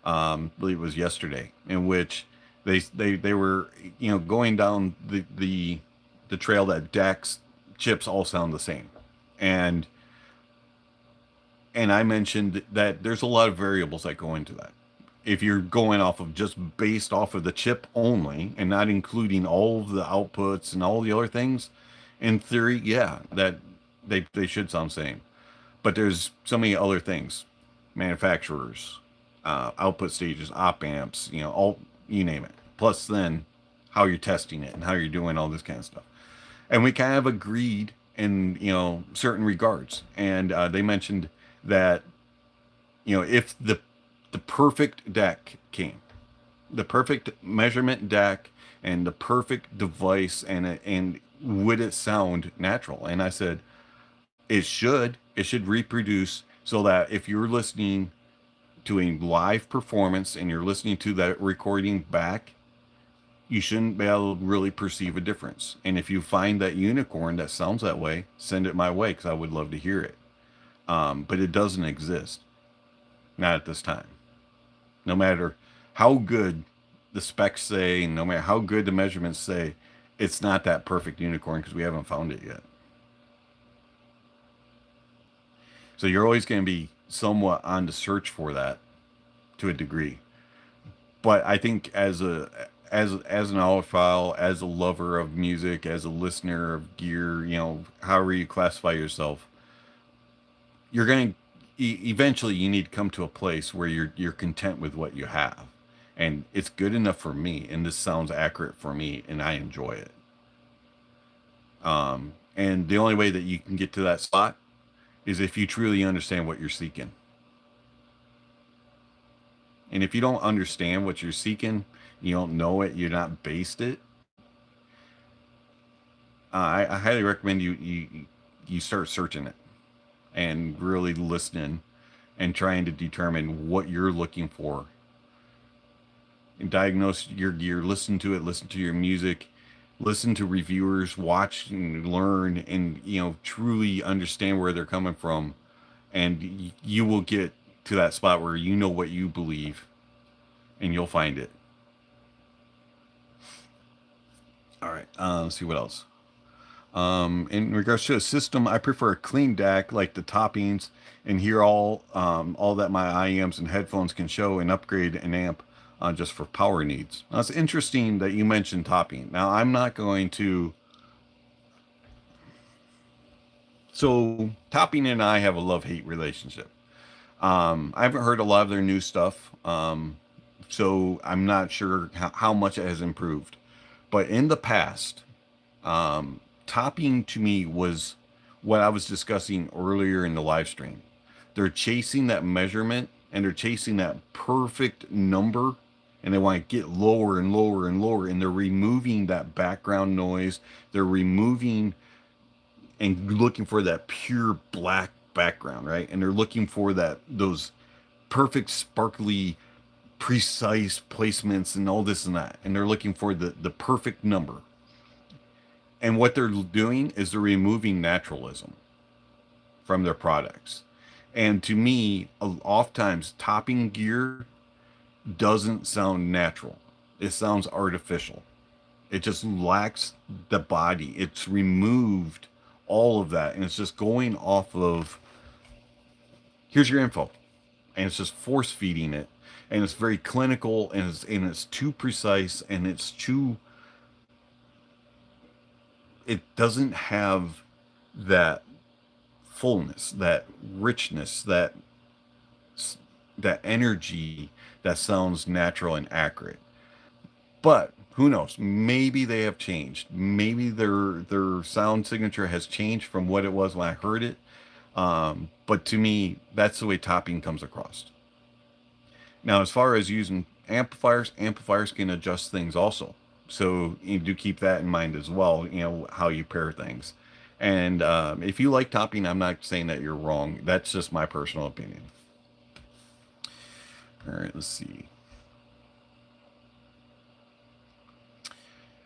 I believe it was yesterday, in which they were, you know, going down the trail that DACs chips all sound the same. And I mentioned that there's a lot of variables that go into that. If you're going off of just based off of the chip only and not including all of the outputs and all the other things, in theory, yeah, that they should sound the same. But there's so many other things, manufacturers, output stages, op amps, you know, all, you name it. Plus then how you're testing it and how you're doing all this kind of stuff. And we kind of agreed in, certain regards. And they mentioned that, if the perfect deck came, the perfect measurement deck and the perfect device, and would it sound natural? And I said it should reproduce, so that if you're listening to a live performance and you're listening to that recording back, you shouldn't be able to really perceive a difference. And if you find that unicorn that sounds that way, send it my way, because I would love to hear it. But it doesn't exist, not at this time. No matter how good the specs say, no matter how good the measurements say, it's not that perfect unicorn, because we haven't found it yet. So you're always going to be somewhat on the search for that to a degree. But I think as an audiophile, as a lover of music, as a listener of gear, however you classify yourself, you're going to eventually you need to come to a place where you're content with what you have, and it's good enough for me, and this sounds accurate for me, and I enjoy it. And the only way that you can get to that spot is if you truly understand what you're seeking. And if you don't understand what you're seeking, you don't know it, you're not based it, I highly recommend you start searching it and really listening and trying to determine what you're looking for, and diagnose your gear, listen to it, listen to your music, listen to reviewers, watch and learn, and truly understand where they're coming from, and you will get to that spot where you know what you believe, and you'll find it. All right, let's see what else. In regards to a system, I prefer a clean DAC, like the toppings, and hear all that my IEMs and headphones can show, and upgrade an amp just for power needs. Now, it's interesting that you mentioned topping. Now, I'm not going to. So, topping and I have a love-hate relationship. I haven't heard a lot of their new stuff, so I'm not sure how much it has improved. But in the past, topping to me was what I was discussing earlier in the live stream. They're chasing that measurement, and they're chasing that perfect number, and they want to get lower and lower and lower, and they're removing that background noise. They're removing and looking for that pure black background, right? And they're looking for those perfect, sparkly, precise placements and all this and that. And they're looking for the perfect number. And what they're doing is they're removing naturalism from their products. And to me, oftentimes topping gear doesn't sound natural. It sounds artificial. It just lacks the body. It's removed all of that, and it's just going off of, here's your info, and it's just force feeding it, and it's very clinical, and it's too precise, and it doesn't have that fullness, that richness, that energy that sounds natural and accurate. But who knows? Maybe they have changed. Maybe their sound signature has changed from what it was when I heard it. But to me, that's the way topping comes across. Now, as far as using amplifiers can adjust things also. So you do keep that in mind as well, how you pair things. And if you like topping, I'm not saying that you're wrong. That's just my personal opinion. All right, let's see.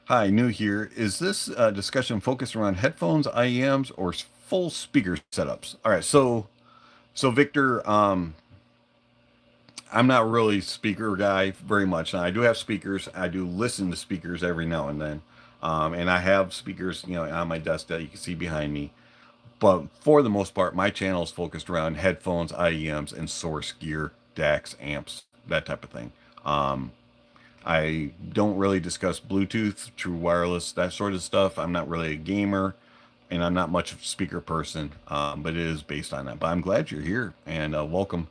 Hi, new here. Is this discussion focused around headphones, IEMs, or full speaker setups? All right, so Victor, I'm not really a speaker guy very much. Now, I do have speakers. I do listen to speakers every now and then, and I have speakers, on my desk that you can see behind me. But for the most part, my channel is focused around headphones, IEMs, and source gear, DACs, amps, that type of thing. I don't really discuss Bluetooth, true wireless, that sort of stuff. I'm not really a gamer, and I'm not much of a speaker person, but it is based on that. But I'm glad you're here, and welcome.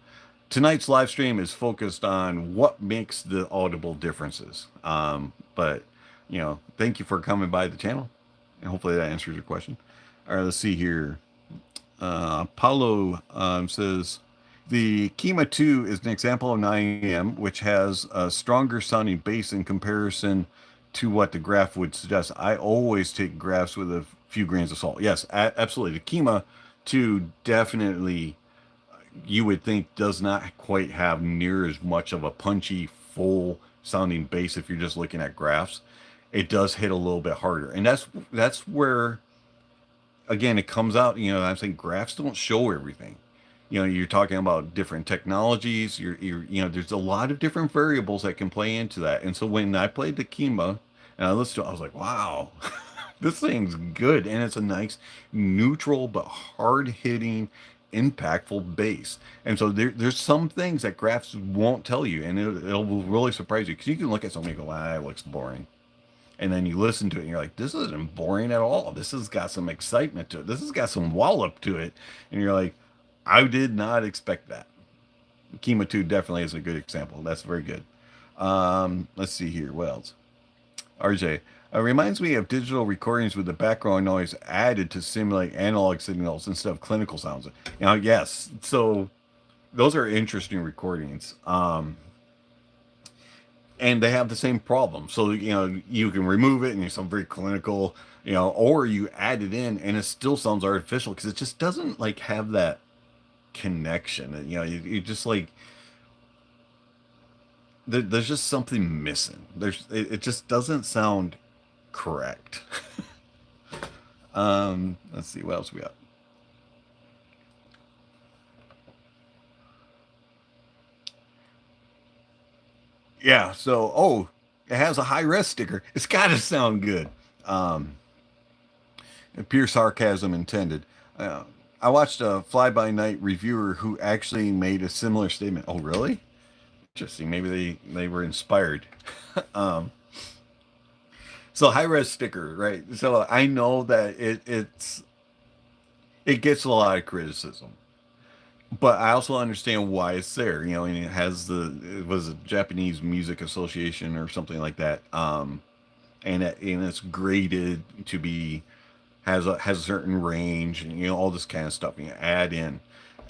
Tonight's live stream is focused on what makes the audible differences. But Thank you for coming by the channel, and hopefully that answers your question. All right, let's see here. Paulo says the Kima 2 is an example of 9am, which has a stronger sounding bass in comparison to what the graph would suggest. I always take graphs with a few grains of salt. Yes, absolutely. The Kima 2 definitely, you would think, does not quite have near as much of a punchy, full sounding bass if you're just looking at graphs. It does hit a little bit harder. And that's where, again, it comes out, I'm saying graphs don't show everything. You're talking about different technologies. There's a lot of different variables that can play into that. And so when I played the Kima and I listened to it, I was like, wow, this thing's good. And it's a nice, neutral, but hard hitting, impactful bass. And so there's some things that graphs won't tell you. And it'll really surprise you, because you can look at something and go, ah, it looks boring. And then you listen to it and you're like, this isn't boring at all. This has got some excitement to it. This has got some wallop to it. And you're like, I did not expect that. Kima 2 definitely is a good example. That's very good. Let's see here. What else? RJ. Reminds me of digital recordings with the background noise added to simulate analog signals instead of clinical sounds. Yes. So those are interesting recordings. And they have the same problem. So, you can remove it and you sound very clinical, or you add it in and it still sounds artificial, because it just doesn't like have that connection. You just like, there's just something missing. It just doesn't sound correct. Let's see, what else we got? Yeah, so, it has a high res sticker. It's got to sound good. Pure sarcasm intended. I watched a fly-by-night reviewer who actually made a similar statement. Oh, really? Interesting. Maybe they were inspired. So high-res sticker, right? So I know that it gets a lot of criticism, but I also understand why it's there. And it was a Japanese Music Association or something like that. And it's graded to be, has a certain range, and all this kind of stuff you add in.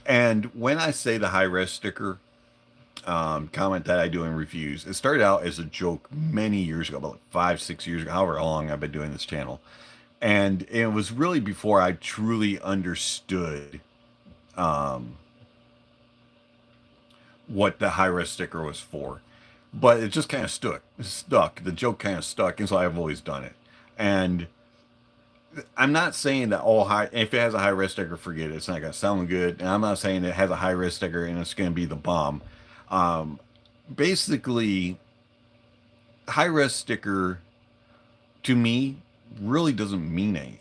And when I say the high res sticker comment that I do in reviews, it started out as a joke many years ago, about like 5-6 years ago, however long I've been doing this channel. And it was really before I truly understood what the high res sticker was for. But it just kind of stuck. The joke kind of stuck, and so I've always done it. And I'm not saying that if it has a high res sticker, forget it. It's not gonna sound good. And I'm not saying it has a high res sticker and it's gonna be the bomb. Basically, high res sticker to me really doesn't mean anything.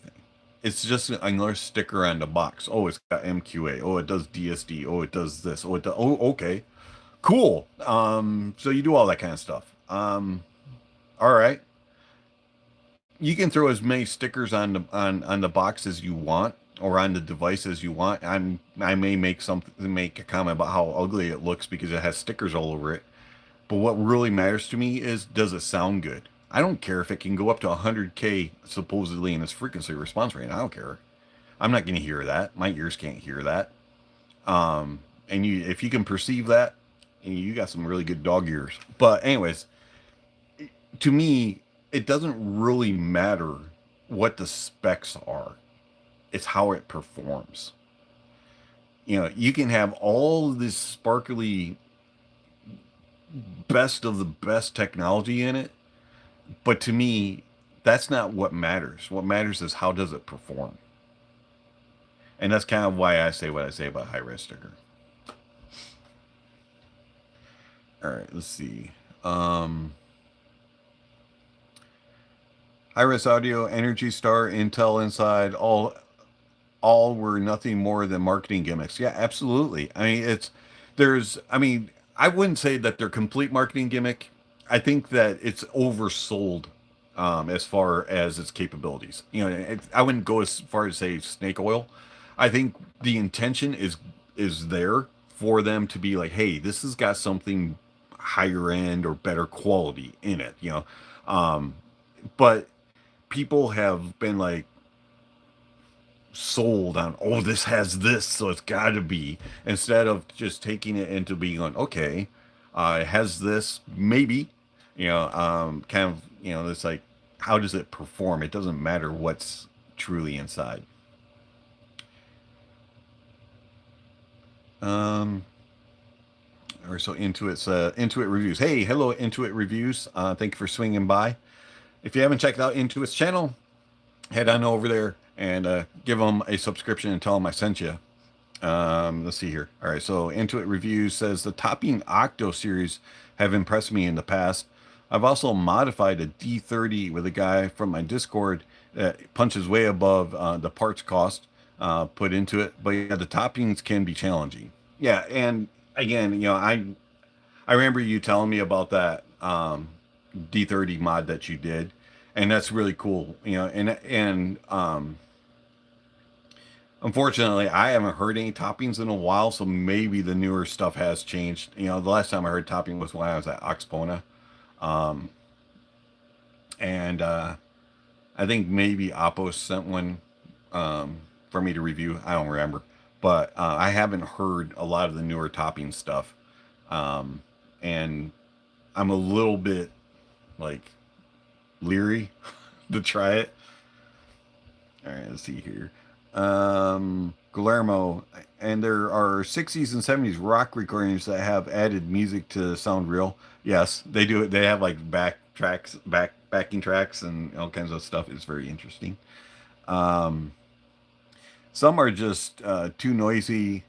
It's just another sticker on the box. Oh, it's got MQA. Oh, it does DSD. Oh, it does this. Oh, okay, cool. So you do all that kind of stuff. All right. You can throw as many stickers on the box as you want, or on the device as you want. I may make a comment about how ugly it looks because it has stickers all over it. But what really matters to me is, does it sound good? I don't care if it can go up to 100K supposedly in its frequency response rate. I don't care. I'm not going to hear that. My ears can't hear that. And if you can perceive that, you got some really good dog ears. But anyways, to me, it doesn't really matter what the specs are. It's how it performs. You can have all this sparkly, best of the best technology in it, but to me, that's not what matters. What matters is, how does it perform? And that's kind of why I say what I say about high-res sticker. All right, let's see. High-res audio, Energy Star, Intel Inside, all were nothing more than marketing gimmicks. Yeah, absolutely. I mean, I wouldn't say that they're complete marketing gimmick. I think that it's oversold as far as its capabilities. I wouldn't go as far as say snake oil. I think the intention is there for them to be like, hey, this has got something higher end or better quality in it. but people have been like sold on, oh, this has this, so it's got to be, instead of just taking it into being on, okay, it has this, maybe, kind of, it's like, how does it perform? It doesn't matter what's truly inside. Um, or so Intuit's Intuit reviews. Hey, hello Intuit reviews. Thank you for swinging by. If you haven't checked out Intuit's channel, head on over there and give them a subscription and tell them I sent you. Let's see here. All right, so Intuit Reviews says the Topping Octo series have impressed me in the past. I've also modified a D30 with a guy from my Discord that punches way above the parts cost put into it. But yeah, the toppings can be challenging. Yeah, and again, I remember you telling me about that D30 mod that you did, and that's really cool. And unfortunately, I haven't heard any toppings in a while, so maybe the newer stuff has changed. The last time I heard topping was when I was at Oxpona. Um, and I think maybe Oppo sent one for me to review. I don't remember. But I haven't heard a lot of the newer topping stuff. And I'm a little bit like leery to try it. All right, let's see here. Guillermo, and there are 60s and 70s rock recordings that have added music to sound real. Yes, they do it. They have like backing tracks, and all kinds of stuff. It's very interesting. Um, some are just too noisy,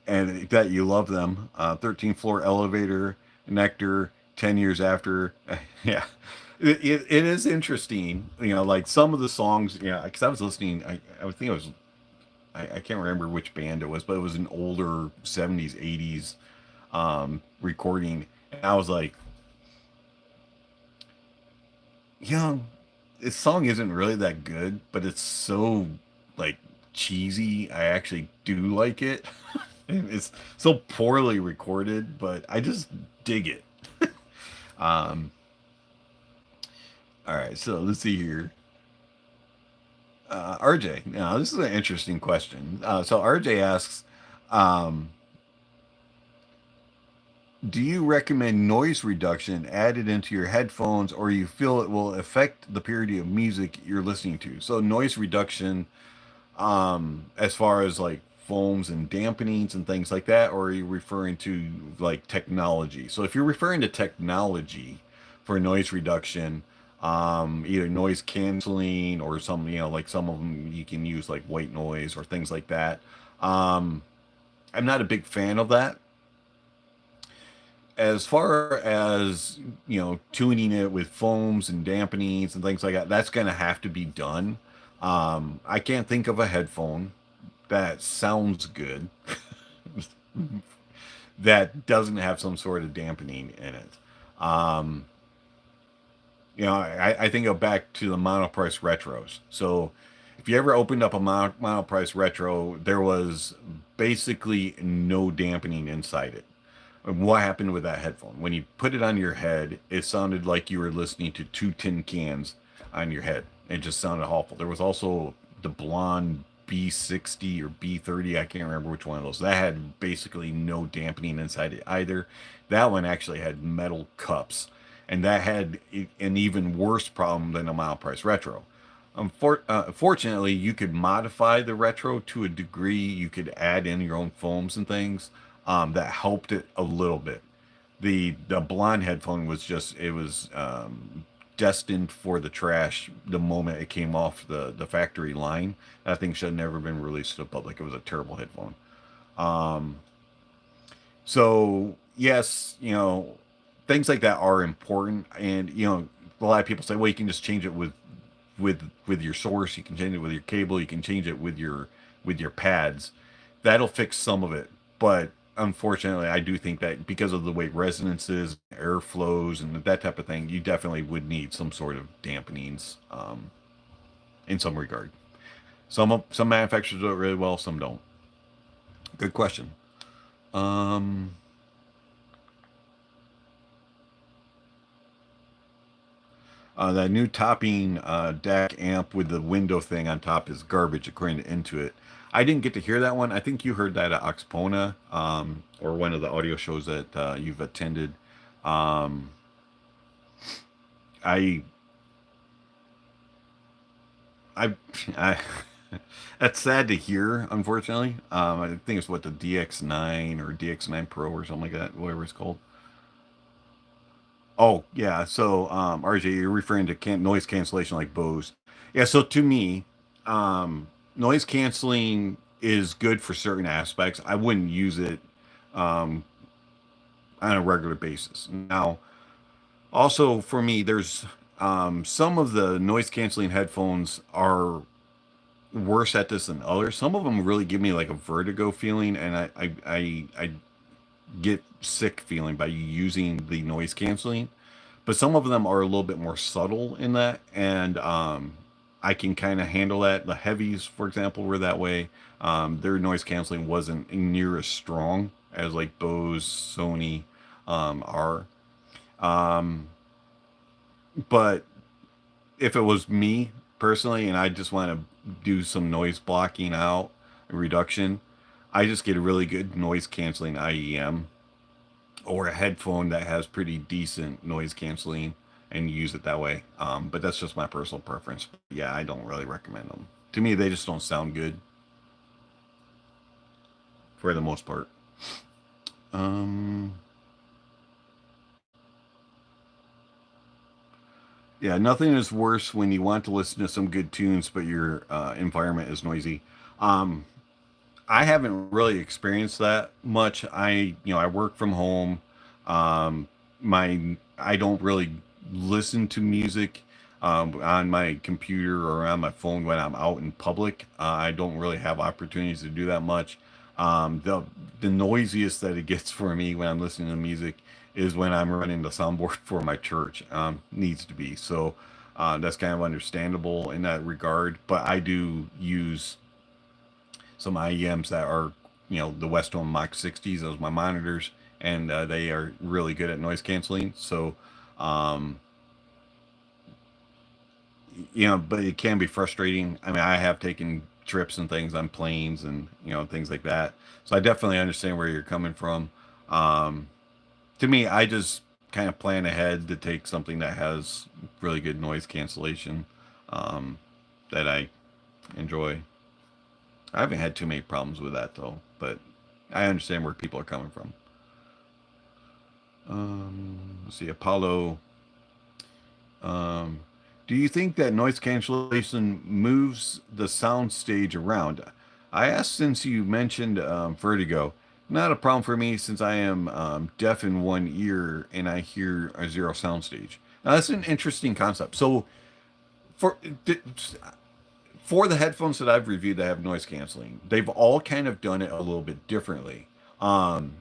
and that you love them. 13th floor elevator, Nectar, 10 years after. Yeah, it is interesting. Like some of the songs. Yeah, because I was listening. I think it was I can't remember which band it was, but it was an older 70s, 80s recording. And I was like, yeah, this song isn't really that good, but it's so like cheesy. I actually do like it. And it's so poorly recorded, but I just dig it. Um, all right, so let's see here. RJ, now this is an interesting question. So RJ asks, um, do you recommend noise reduction added into your headphones, or you feel it will affect the purity of music you're listening to? So noise reduction, as far as like foams and dampenings and things like that, or are you referring to like technology? So if you're referring to technology for noise reduction, either noise canceling or some, like some of them you can use like white noise or things like that. Um, I'm not a big fan of that. As far as tuning it with foams and dampenings and things like that, that's going to have to be done. I can't think of a headphone that sounds good that doesn't have some sort of dampening in it. um I think go back to the monoprice retros. So if you ever opened up a monoprice retro, there was basically no dampening inside it. And what happened with that headphone? When you put it on your head, it sounded like you were listening to two tin cans on your head. It just sounded awful. There was also the blonde B60 or B30. I can't remember which one of those. That had basically no dampening inside it either. That one actually had metal cups, and that had an even worse problem than a mile price retro. Fortunately, you could modify the retro to a degree. You could add in your own foams and things that helped it a little bit. The blonde headphone was just, it was destined for the trash the moment it came off the factory line. That thing should have never been released to the public. It was a terrible headphone. Um, so yes, things like that are important, and a lot of people say, well, you can just change it with your source. You can change it with your cable. You can change it with your pads. That'll fix some of it, but unfortunately, I do think that because of the way resonances, air flows, and that type of thing, you definitely would need some sort of dampenings in some regard. Some manufacturers do it really well, some don't. Good question. Um, That new topping DAC amp with the window thing on top is garbage, according to Intuit. I didn't get to hear that one. I think you heard that at Oxpona, or one of the audio shows that you've attended. Um, I, I, I, that's sad to hear, unfortunately. I think it's what, the DX9 or DX9 Pro or something like that, whatever it's called. Oh, yeah. So, RJ, you're referring to noise cancellation like Bose. Yeah. So to me, noise canceling is good for certain aspects. I wouldn't use it um, on a regular basis. Now, also for me, there's some of the noise canceling headphones are worse at this than others. Some of them really give me like a vertigo feeling, and I get sick feeling by using the noise canceling. But some of them are a little bit more subtle in that, and I can kind of handle that. The heavies, for example, were that way. Their noise canceling wasn't near as strong as like Bose, Sony are. Um, but if it was me personally, and I just want to do some noise blocking out reduction, I just get a really good noise canceling IEM or a headphone that has pretty decent noise canceling and use it that way. But that's just my personal preference. Yeah, I don't really recommend them. To me, they just don't sound good for the most part. Um, yeah, nothing is worse when you want to listen to some good tunes, but your environment is noisy. Um, I haven't really experienced that much. I work from home. I don't really listen to music on my computer or on my phone when I'm out in public. I don't really have opportunities to do that much. The noisiest that it gets for me when I'm listening to music is when I'm running the soundboard for my church. Needs to be so. That's kind of understandable in that regard. But I do use some IEMs that are, the Westone Mach 60s, those are my monitors, and they are really good at noise canceling. So, um, but it can be frustrating. I mean, I have taken trips and things on planes and, things like that. So I definitely understand where you're coming from. Um, to me, I just kind of plan ahead to take something that has really good noise cancellation um, that I enjoy. I haven't had too many problems with that though, but I understand where people are coming from. Let's see, Apollo. Um, do you think that noise cancellation moves the sound stage around? I asked since you mentioned vertigo. Not a problem for me since I am deaf in one ear and I hear a zero sound stage. Now that's an interesting concept. So for for the headphones that I've reviewed that have noise canceling, they've all kind of done it a little bit differently. Um,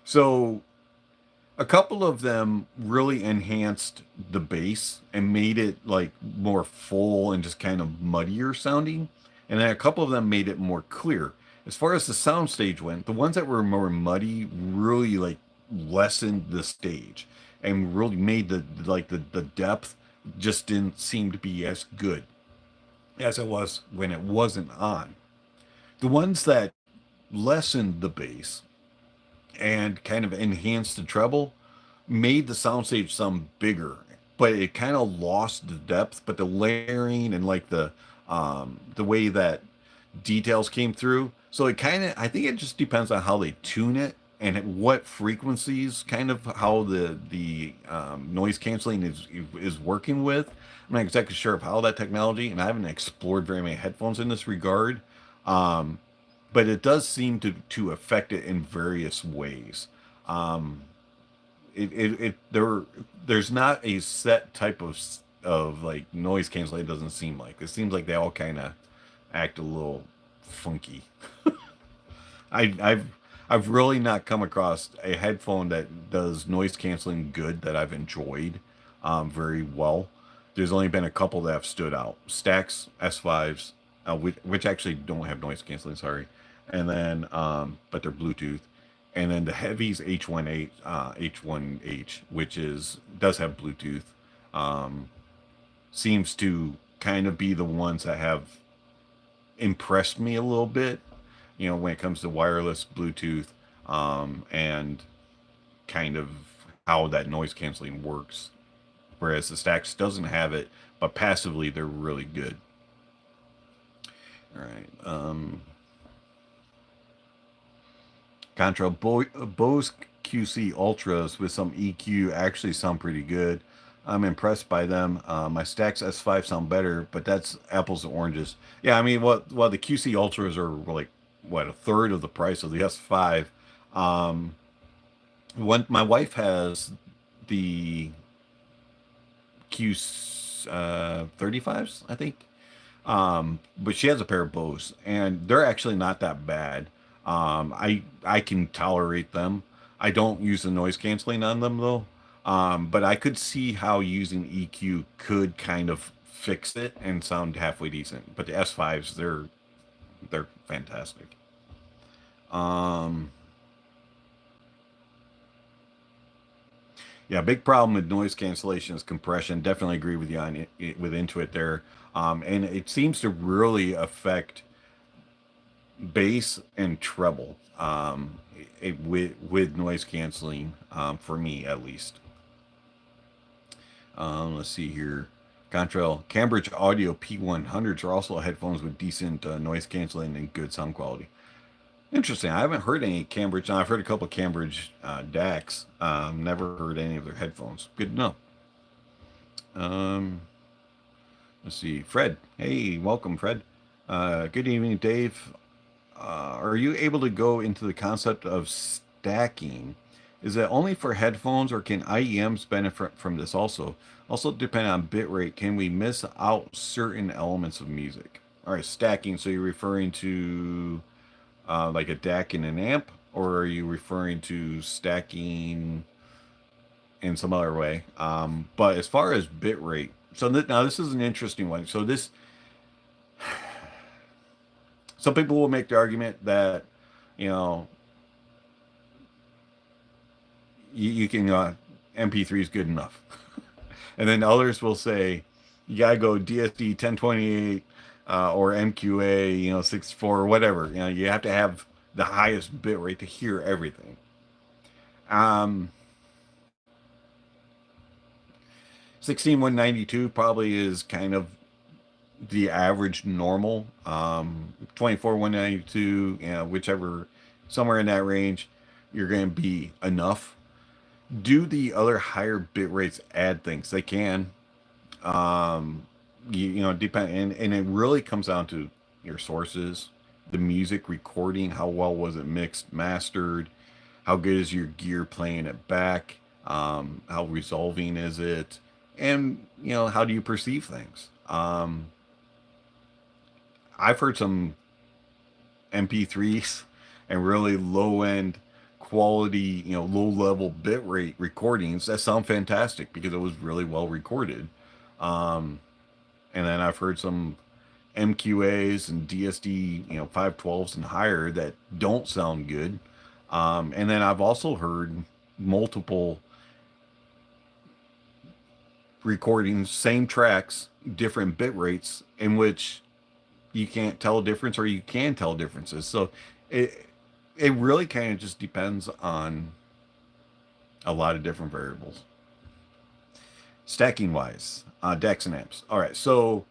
so a couple of them really enhanced the bass and made it like more full and just kind of muddier sounding. And then a couple of them made it more clear. As far as the soundstage went, the ones that were more muddy really like lessened the stage and really made the depth just didn't seem to be as good as it was when it wasn't on. The ones that lessened the bass and kind of enhanced the treble made the soundstage sound bigger, but it kind of lost the depth. But the layering and like the way that details came through, so it kind of, I think it just depends on how they tune it and at what frequencies, kind of how the noise canceling is working with. I'm not exactly sure of how that technology, and I haven't explored very many headphones in this regard. Um, but it does seem to affect it in various ways. Um, there's not a set type of like noise canceling. It doesn't seem like it seems like they all kind of act a little funky. I've really not come across a headphone that does noise canceling good that I've enjoyed very well. There's only been a couple that have stood out. Stax S5s, which actually don't have noise canceling, sorry. And then, but they're Bluetooth. And then the Heavy's H1H, H1H, which does have Bluetooth. um, seems to kind of be the ones that have impressed me a little bit, when it comes to wireless Bluetooth, and kind of how that noise canceling works. Whereas the Stax doesn't have it, but passively they're really good. All right. Contra Bose QC Ultras with some EQ actually sound pretty good. I'm impressed by them. My Stax S5 sound better, but that's apples and oranges. Yeah, I mean, the QC Ultras are like a third of the price of the S5. When my wife has the Q 35s, I think. But she has a pair of Bose, and they're actually not that bad. I can tolerate them. I don't use the noise canceling on them though. But I could see how using EQ could kind of fix it and sound halfway decent. But the S5s, they're fantastic. Yeah, big problem with noise cancellation is compression. Definitely agree with you on it with Intuit there. And it seems to really affect bass and treble, with noise canceling, for me at least. Let's see here. Contrail Cambridge Audio P100s are also headphones with decent noise canceling and good sound quality. Interesting. I haven't heard any Cambridge. I've heard a couple of Cambridge DACs. Never heard any of their headphones. Good to know. Let's see. Fred. Hey, welcome, Fred. Good evening, Dave. Are you able to go into the concept of stacking? Is it only for headphones, or can IEMs benefit from this also? Also, depending on bitrate, can we miss out certain elements of music? All right, stacking. So you're referring to like a DAC and an amp, or are you referring to stacking in some other way? But as far as bitrate, so now this is an interesting one. So some people will make the argument that, you can MP3 is good enough, and then others will say you gotta go DSD 1028 or MQA, 64 or whatever. You have to have the highest bit rate to hear everything. 16192 probably is kind of the average normal. 24 192, whichever, somewhere in that range, you're going to be enough. Do the other higher bit rates add things? They can. Depend, and it really comes down to your sources, the music recording, how well was it mixed, mastered, how good is your gear playing it back, how resolving is it, and how do you perceive things. I've heard some MP3s and really low end quality, low level bit rate recordings that sound fantastic because it was really well recorded. And then I've heard some MQAs and DSD, 512s and higher that don't sound good. And then I've also heard multiple recordings, same tracks, different bit rates, in which you can't tell a difference or you can tell differences. So it really kind of just depends on a lot of different variables. Stacking wise, DACs and amps. All right, so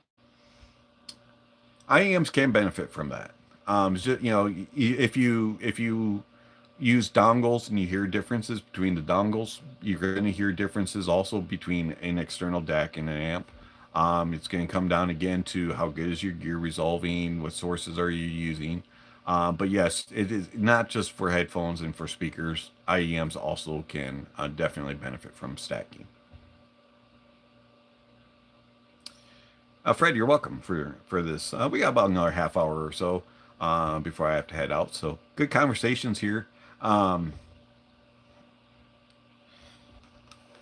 IEMs can benefit from that. If you use dongles and you hear differences between the dongles, you're going to hear differences also between an external DAC and an amp. It's going to come down again to how good is your gear resolving, what sources are you using. But yes, it is not just for headphones and for speakers. IEMs also can definitely benefit from stacking. Fred, you're welcome for this. We got about another half hour or so before I have to head out. So good conversations here.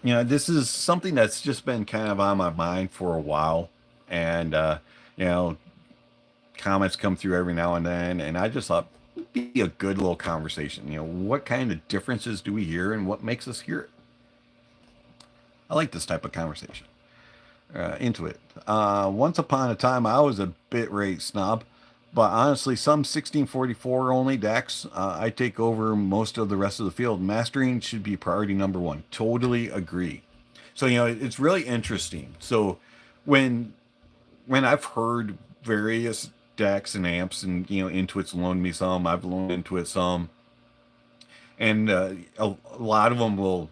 This is something that's just been kind of on my mind for a while, and comments come through every now and then, and I just thought it'd be a good little conversation. What kind of differences do we hear, and what makes us hear it? I like this type of conversation. into it. Once upon a time, I was a bitrate snob, but honestly, some 1644 only DACs, I take over most of the rest of the field. Mastering should be priority number one. Totally agree. So, it's really interesting. So, when I've heard various DACs and amps, and Intuit's loaned me some, I've loaned Intuit some, and a lot of them will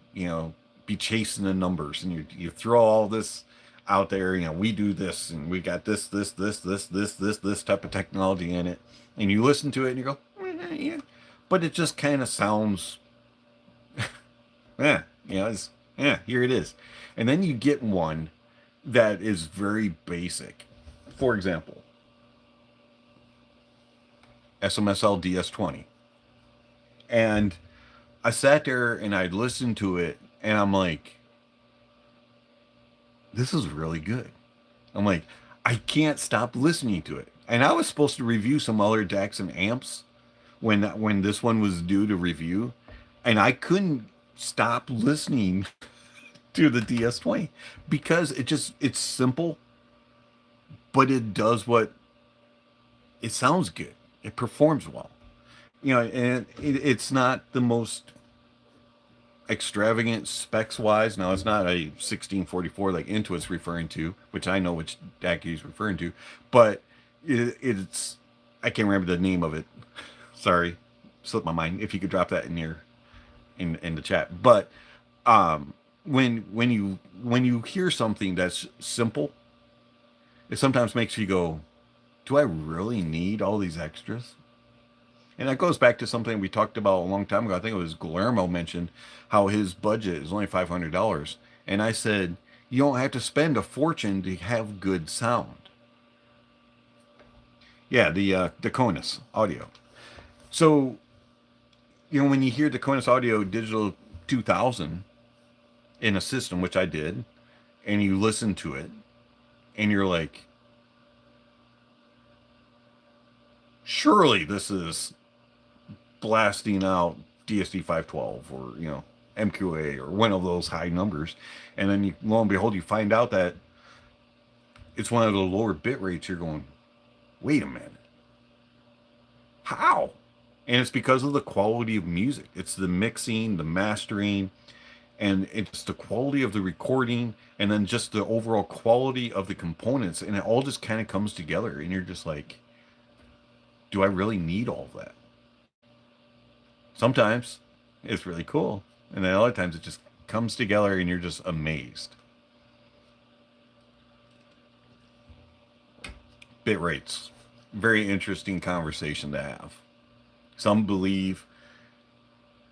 be chasing the numbers, and you throw all this out there. We do this, and we got this type of technology in it, and you listen to it and you go, yeah, but it just kind of sounds, it's, here it is. And then you get one that is very basic. For example, SMSL DS20. And I sat there and I listened to it, and I'm like, this is really good. I'm like, I can't stop listening to it. And I was supposed to review some other DACs and amps when this one was due to review, and I couldn't stop listening to the DS20 because it's simple, but it does what it sounds good. It performs well. And it's not the most extravagant specs wise. Now, it's not a 1644 like Intuit's referring to, which I know which DAC he's referring to, but it's, I can't remember the name of it. Sorry, slipped my mind. If you could drop that in here in the chat. But when you hear something that's simple, it sometimes makes you go, do I really need all these extras? And that goes back to something we talked about a long time ago. I think it was Guillermo mentioned how his budget is only $500. And I said, you don't have to spend a fortune to have good sound. Yeah, the Conus audio. So, when you hear the Conus Audio Digital 2000 in a system, which I did, and you listen to it, and you're like, surely this is blasting out DSD 512 or MQA or one of those high numbers, and then lo and behold, you find out that it's one of the lower bit rates. You're going, wait a minute, how? And it's because of the quality of music. It's the mixing, the mastering, and it's the quality of the recording, and then just the overall quality of the components, and it all just kind of comes together, and you're just like, do I really need all of that? Sometimes it's really cool, and then other times it just comes together and you're just amazed. Bit rates, very interesting conversation to have. Some believe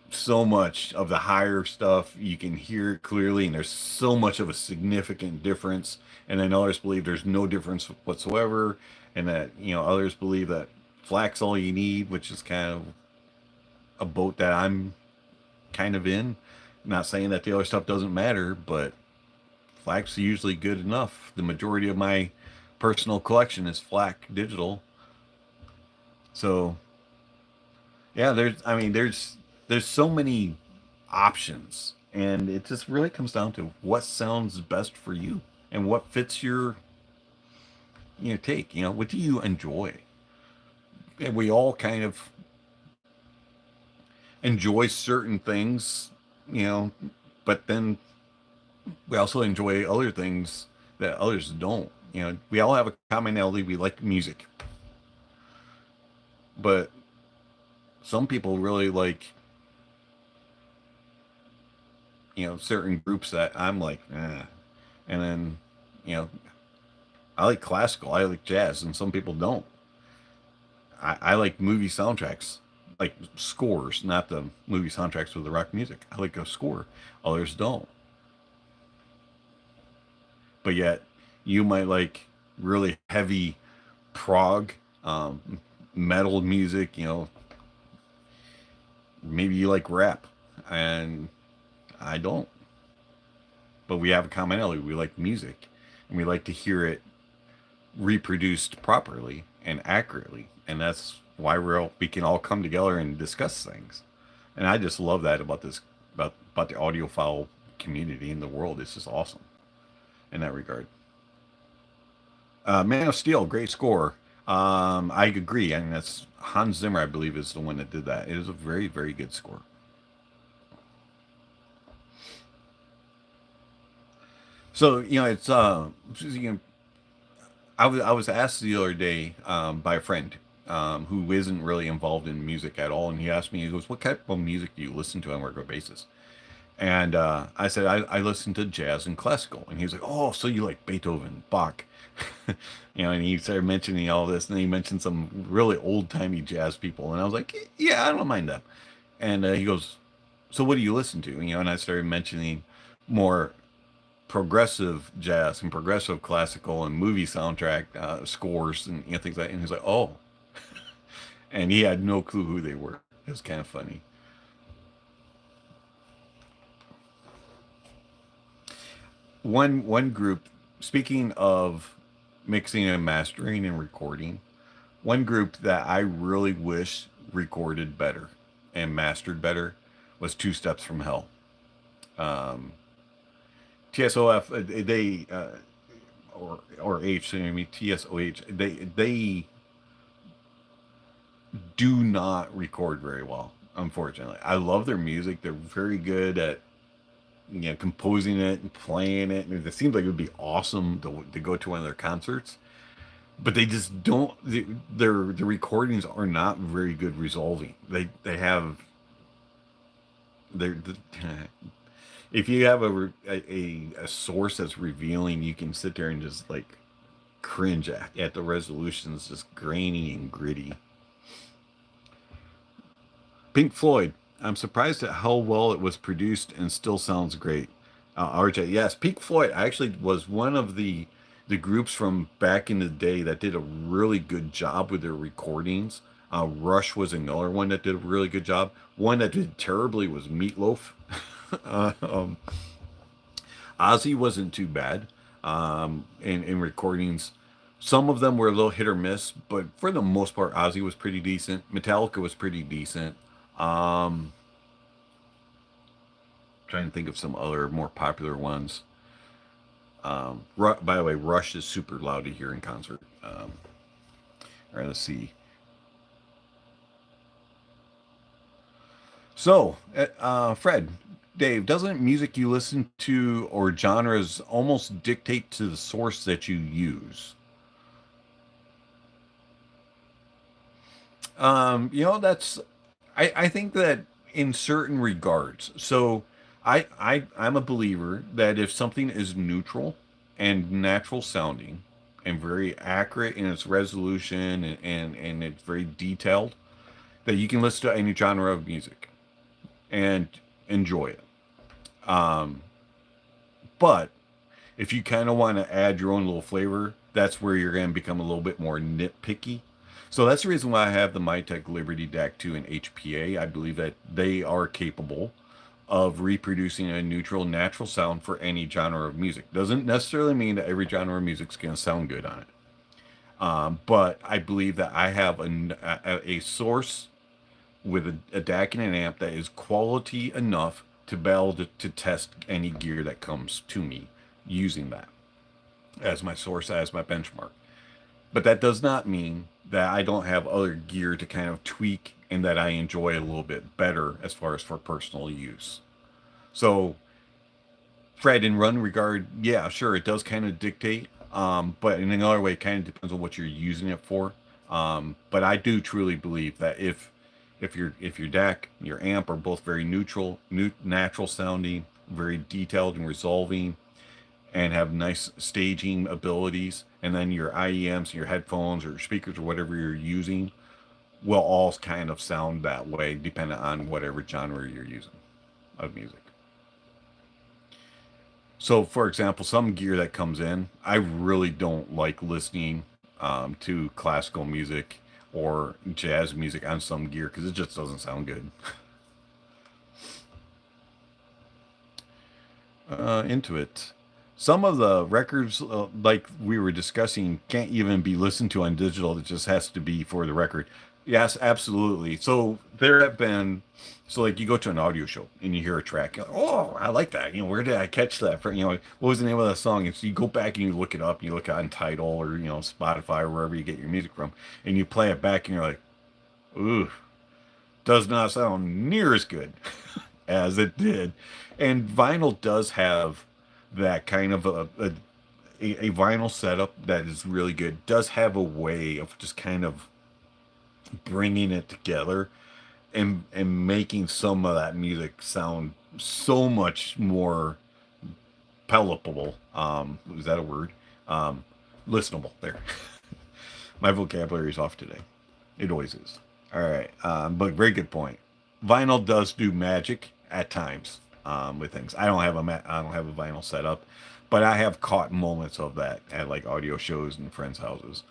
so much of the higher stuff you can hear it clearly, and there's so much of a significant difference, and then others believe there's no difference whatsoever, and that others believe that FLAC's all you need, which is kind of a boat that I'm kind of in. Not saying that the other stuff doesn't matter, but FLAC's usually good enough. The majority of my personal collection is FLAC digital. So yeah, there's so many options, and it just really comes down to what sounds best for you and what fits your take. What do you enjoy? And we all kind of enjoy certain things, but then we also enjoy other things that others don't. We all have a commonality. We like music, but some people really like, certain groups that I'm like, eh. And then, I like classical, I like jazz, and some people don't. I like movie soundtracks, like scores, not the movie soundtracks with the rock music. I like a score. Others don't. But yet, you might like really heavy prog, metal music. Maybe you like rap, and I don't. But we have a commonality. We like music, and we like to hear it reproduced properly and accurately, and that's why we can all come together and discuss things. And I just love that about about the audiophile community in the world. It's just awesome in that regard. Man of Steel, great score. I agree. I mean, that's Hans Zimmer, I believe, is the one that did that. It is a very, very good score. So, it's you know, I was asked the other day by a friend who isn't really involved in music at all, and he asked me, he goes, "What type of music do you listen to on a regular basis?" And I said, I listen to jazz and classical. And he's like, "Oh, so you like Beethoven, Bach?" And he started mentioning all this, and then he mentioned some really old timey jazz people, and I was like, "Yeah, I don't mind them." And he goes, "So what do you listen to?" And I started mentioning more progressive jazz and progressive classical and movie soundtrack scores and things like that. And he's like, "Oh," and he had no clue who they were. It was kind of funny. One group, speaking of mixing and mastering and recording, one group that I really wish recorded better and mastered better was Two Steps from Hell. Um, TSOF, they or H, I mean TSOH, they do not record very well. Unfortunately, I love their music. They're very good at composing it and playing it, and it seems like it would be awesome to go to one of their concerts. But they just don't. The recordings are not very good resolving. They have they're if you have a source that's revealing, you can sit there and just like cringe at the resolutions, just grainy and gritty. Pink Floyd. I'm surprised at how well it was produced and still sounds great. RJ, yes, Pink Floyd actually was one of the groups from back in the day that did a really good job with their recordings. Rush was another one that did a really good job. One that did terribly was Meatloaf. uh, um, Ozzy wasn't too bad in recordings. Some of them were a little hit or miss, but for the most part, Ozzy was pretty decent. Metallica was pretty decent. Um, Trying to think of some other more popular ones. By the way, Rush is super loud to hear in concert. All right, let's see. So, Fred, Dave, doesn't music you listen to or genres almost dictate to the source that you use? That's I think that in certain regards. So I'm a believer that if something is neutral and natural sounding and very accurate in its resolution and it's very detailed, that you can listen to any genre of music and enjoy it. Um, but if you kind of want to add your own little flavor, that's where you're going to become a little bit more nitpicky. So that's the reason why I have the Mytek Liberty DAC 2 and HPA. I believe that they are capable of reproducing a neutral, natural sound for any genre of music. Doesn't necessarily mean that every genre of music is going to sound good on it. But I believe that I have a source with a DAC and an amp that is quality enough to be able to test any gear that comes to me using that as my source, as my benchmark. But that does not mean that I don't have other gear to kind of tweak and that I enjoy a little bit better as far as for personal use. So, Fred, in run regard, yeah, sure, it does kind of dictate. But in another way, it kind of depends on what you're using it for. But I do truly believe that if your DAC, your amp are both very neutral, natural sounding, very detailed and resolving, and have nice staging abilities, and then your IEMs, your headphones or speakers or whatever you're using will all kind of sound that way, depending on whatever genre you're using of music. So, for example, some gear that comes in, I really don't like listening to classical music or jazz music on some gear because it just doesn't sound good. Into it. Some of the records, like we were discussing, can't even be listened to on digital. It just has to be for the record. Yes, absolutely. So there have been, so like you go to an audio show and you hear a track, you're like, oh, I like that. You know, where did I catch that from? You know, what was the name of that song? And so you go back and you look it up, you look on Tidal or, you know, Spotify or wherever you get your music from, and you play it back and you're like, ooh, does not sound near as good as it did. And vinyl does have that kind of a vinyl setup that is really good, does have a way of just kind of bringing it together and making some of that music sound so much more palatable. Is that a word? Listenable. There. My vocabulary is off today. It always is. All right. But very good point. Vinyl does do magic at times with things. I don't have a vinyl setup, but I have caught moments of that at like audio shows and friends' houses.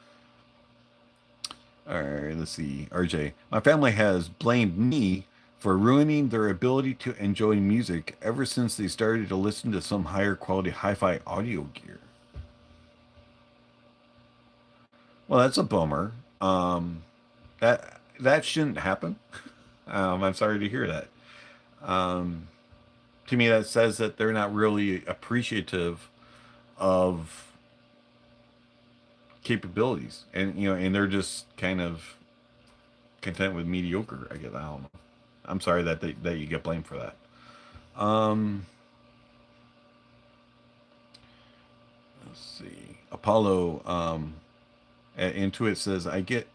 All right, let's see. RJ, my family has blamed me for ruining their ability to enjoy music ever since they started to listen to some higher quality hi-fi audio gear. Well, that's a bummer. That shouldn't happen. I'm sorry to hear that. Um, to me, that says that they're not really appreciative of capabilities, and you know, and they're just kind of content with mediocre. I guess I don't know. I'm sorry that that you get blamed for that. Um, let's see. Apollo Intuit says, I guess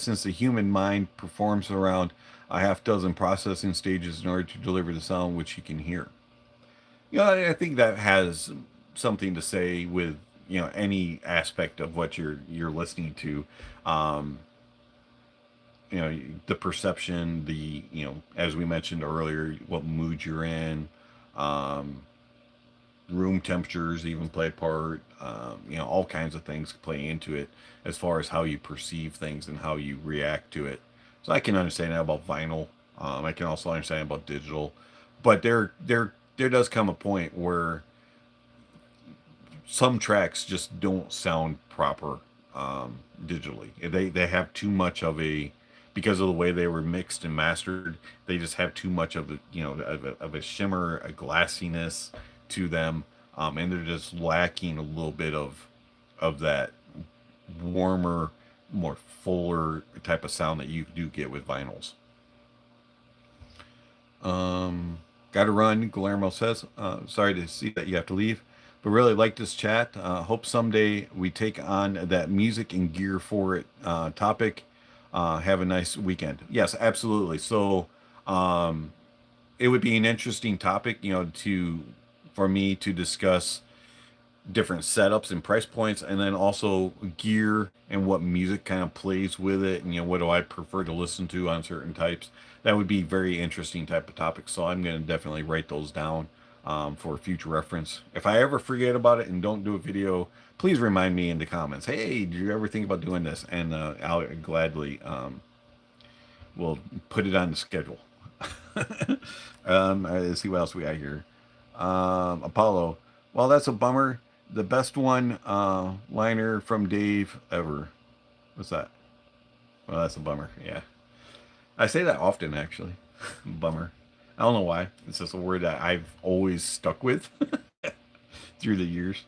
since the human mind performs around a half dozen processing stages in order to deliver the sound which you can hear. You know, I think that has something to say with you know any aspect of what you're listening to. Um, you know, the perception, the you know, as we mentioned earlier, what mood you're in, um, room temperatures even play a part. You know, all kinds of things play into it as far as how you perceive things and how you react to it. So I can understand that about vinyl. I can also understand about digital, but there does come a point where some tracks just don't sound proper digitally. They have too much of a, because of the way they were mixed and mastered. They just have too much of a you know of a shimmer, a glassiness to them, and they're just lacking a little bit of that warmer, more fuller type of sound that you do get with vinyls. Gotta run, Guillermo says. Sorry to see that you have to leave, but really like this chat. Hope someday we take on that music and gear for it topic. Have a nice weekend. Yes, absolutely. So, it would be an interesting topic, you know, to for me to discuss different setups and price points, and then also gear and what music kind of plays with it, and you know what do I prefer to listen to on certain types. That would be very interesting type of topic. So I'm going to definitely write those down for future reference. If I ever forget about it and don't do a video, please remind me in the comments. Hey, did you ever think about doing this? And I'll gladly will put it on the schedule. Let's see what else we got here. Apollo. Well, that's a bummer. The best one liner from Dave ever. What's that? Well, that's a bummer. Yeah. I say that often, actually. Bummer. I don't know why. It's just a word that I've always stuck with through the years.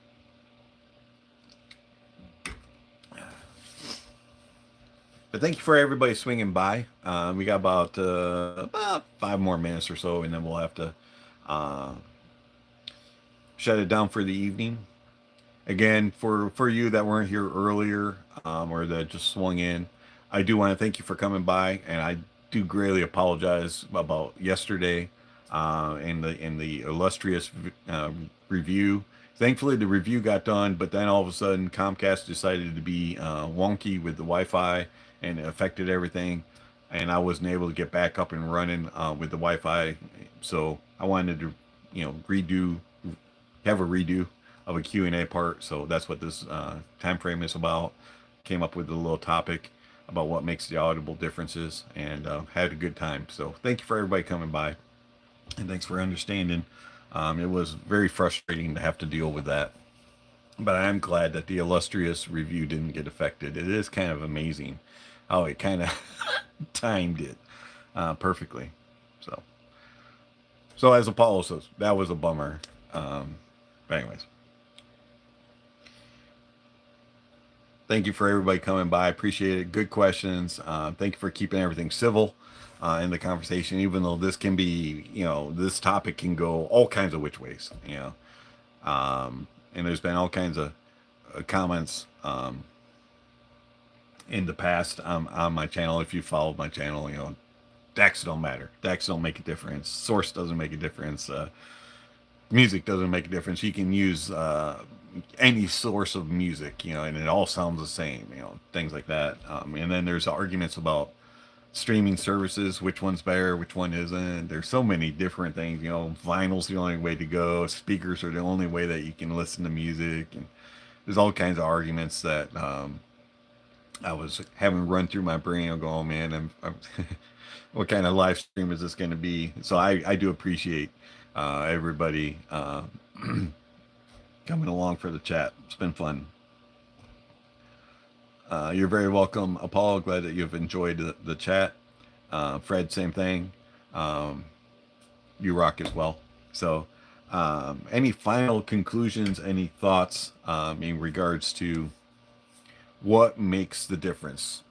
But thank you for everybody swinging by. We got about 5 more minutes or so, and then we'll have to uh, shut it down for the evening. Again, for you that weren't here earlier or that just swung in, I do want to thank you for coming by, and I do greatly apologize about yesterday in the illustrious review. Thankfully, the review got done, but then all of a sudden, Comcast decided to be wonky with the Wi-Fi, and it affected everything. And I wasn't able to get back up and running with the Wi-Fi, so I wanted to, you know, have a redo of a Q&A part. So that's what this time frame is about. Came up with a little topic about what makes the audible differences, and had a good time. So thank you for everybody coming by, and thanks for understanding. It was very frustrating to have to deal with that, but I'm glad that the illustrious review didn't get affected. It is kind of amazing how it kind of timed it perfectly. So, so as Apollo says, that was a bummer. But anyways, thank you for everybody coming by. I appreciate it. Good questions. Thank you for keeping everything civil in the conversation, even though this can be, this topic can go all kinds of which ways, and there's been all kinds of comments in the past on my channel. If you followed my channel, DAX don't matter. DAX don't make a difference. Source doesn't make a difference. Music doesn't make a difference. You can use any source of music, and it all sounds the same, things like that. And then there's arguments about streaming services, which one's better, which one isn't. There's so many different things, vinyl's the only way to go. Speakers are the only way that you can listen to music. And there's all kinds of arguments that I was having run through my brain. I'm going, oh man, I'm what kind of live stream is this going to be? So I do appreciate everybody coming along for the chat. It's been fun. You're very welcome, Apollo. Glad that you've enjoyed the chat. Fred, same thing. You rock as well. So any final conclusions, any thoughts in regards to what makes the difference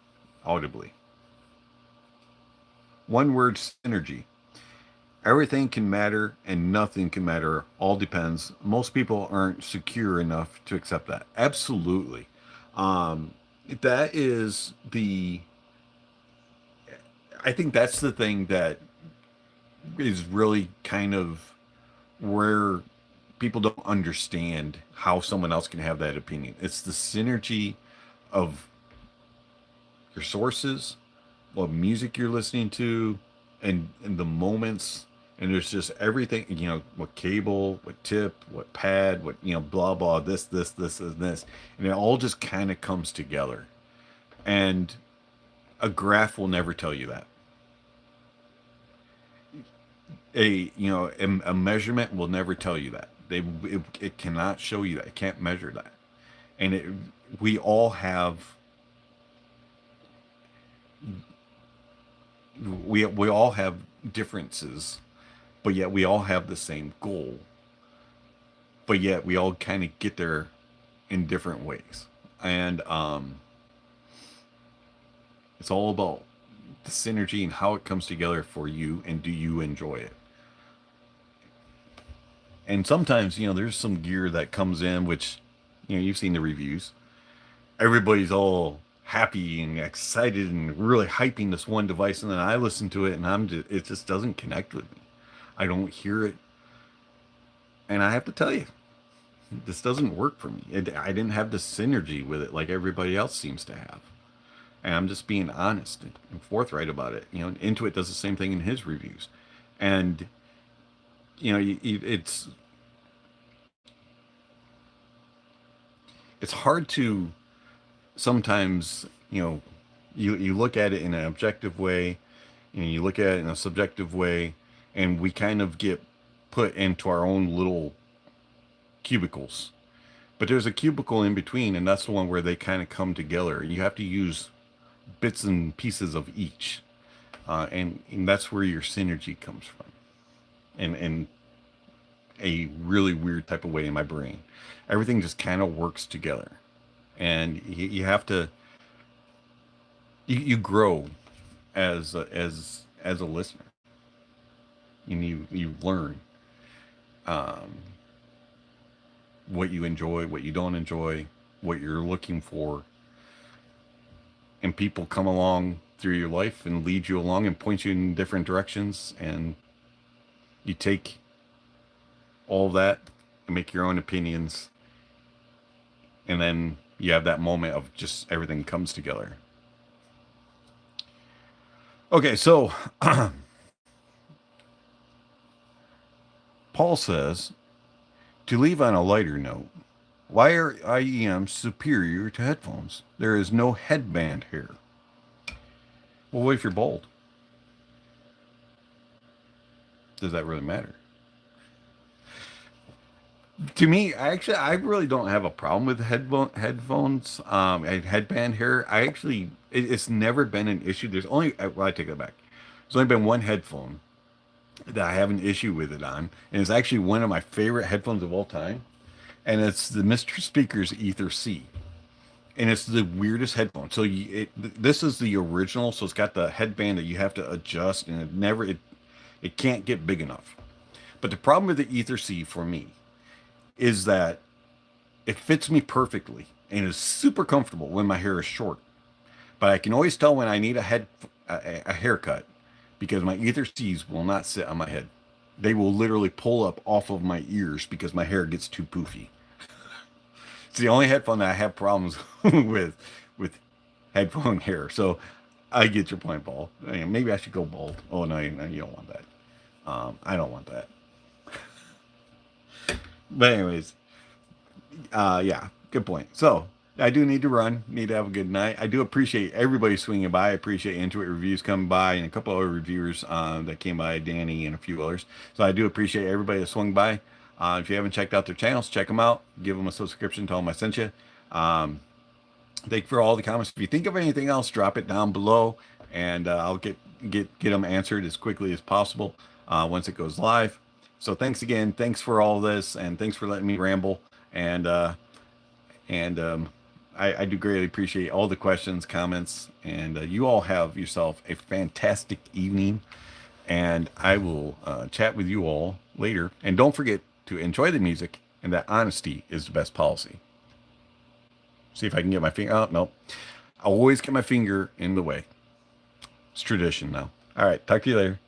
audibly? One word: synergy. Everything can matter and nothing can matter. All depends. Most people aren't secure enough to accept that. Absolutely. That is I think that's the thing that is really kind of where people don't understand how someone else can have that opinion. It's the synergy of your sources, what music you're listening to, and the moments. And there's just everything, what cable, what tip, what pad, what, blah, blah, this, and this. And it all just kind of comes together. And a graph will never tell you that. A measurement will never tell you that. It cannot show you that. It can't measure that. And we all have differences, but yet we all have the same goal. But yet we all kind of get there in different ways. And it's all about the synergy and how it comes together for you, and do you enjoy it? And sometimes, there's some gear that comes in, which, you've seen the reviews. Everybody's all happy and excited and really hyping this one device, and then I listen to it and it just doesn't connect with me. I don't hear it. And I have to tell you, this doesn't work for me. I didn't have the synergy with it like everybody else seems to have. And I'm just being honest and forthright about it. Intuit does the same thing in his reviews. And, it's hard to sometimes, you look at it in an objective way, and you look at it in a subjective way, and we kind of get put into our own little cubicles. But there's a cubicle in between, and that's the one where they kind of come together. You have to use bits and pieces of each, and that's where your synergy comes from, and a really weird type of way in my brain. Everything just kind of works together, and you have to you grow as a listener, and you learn what you enjoy, what you don't enjoy, what you're looking for. And people come along through your life and lead you along and point you in different directions, and you take all that and make your own opinions, and then you have that moment of just everything comes together. Okay, so Paul says, to leave on a lighter note, why are IEMs superior to headphones? There is no headband here. Well, what if you're bald? Does that really matter? To me, I really don't have a problem with headphones. Headband hair. It's never been an issue. There's only, well, I take that back. There's only been one headphone that I have an issue with it on, and it's actually one of my favorite headphones of all time, and it's the Mr. Speaker's Ether C, and it's the weirdest headphone. So this is the original, so it's got the headband that you have to adjust, and it can't get big enough. But the problem with the Ether C for me is that it fits me perfectly and is super comfortable when my hair is short. But I can always tell when I need a haircut because my Ether C's will not sit on my head. They will literally pull up off of my ears because my hair gets too poofy. It's the only headphone that I have problems with headphone hair. So I get your point, Paul. Maybe I should go bald. Oh no, you don't want that. I don't want that. But anyways, yeah, good point. So I do need to run, need to have a good night. I do appreciate everybody swinging by. I appreciate Intuit Reviews coming by and a couple other reviewers that came by, Danny and a few others. So I do appreciate everybody that swung by. If you haven't checked out their channels, check them out. Give them a subscription. Tell them I sent you. Thank you for all the comments. If you think of anything else, drop it down below, and I'll get them answered as quickly as possible once it goes live. So thanks again. Thanks for all this, and thanks for letting me ramble. And I do greatly appreciate all the questions, comments, and you all have yourself a fantastic evening. And I will chat with you all later. And don't forget to enjoy the music, and that honesty is the best policy. See if I can get my finger. Oh, no. I always get my finger in the way. It's tradition now. All right. Talk to you later.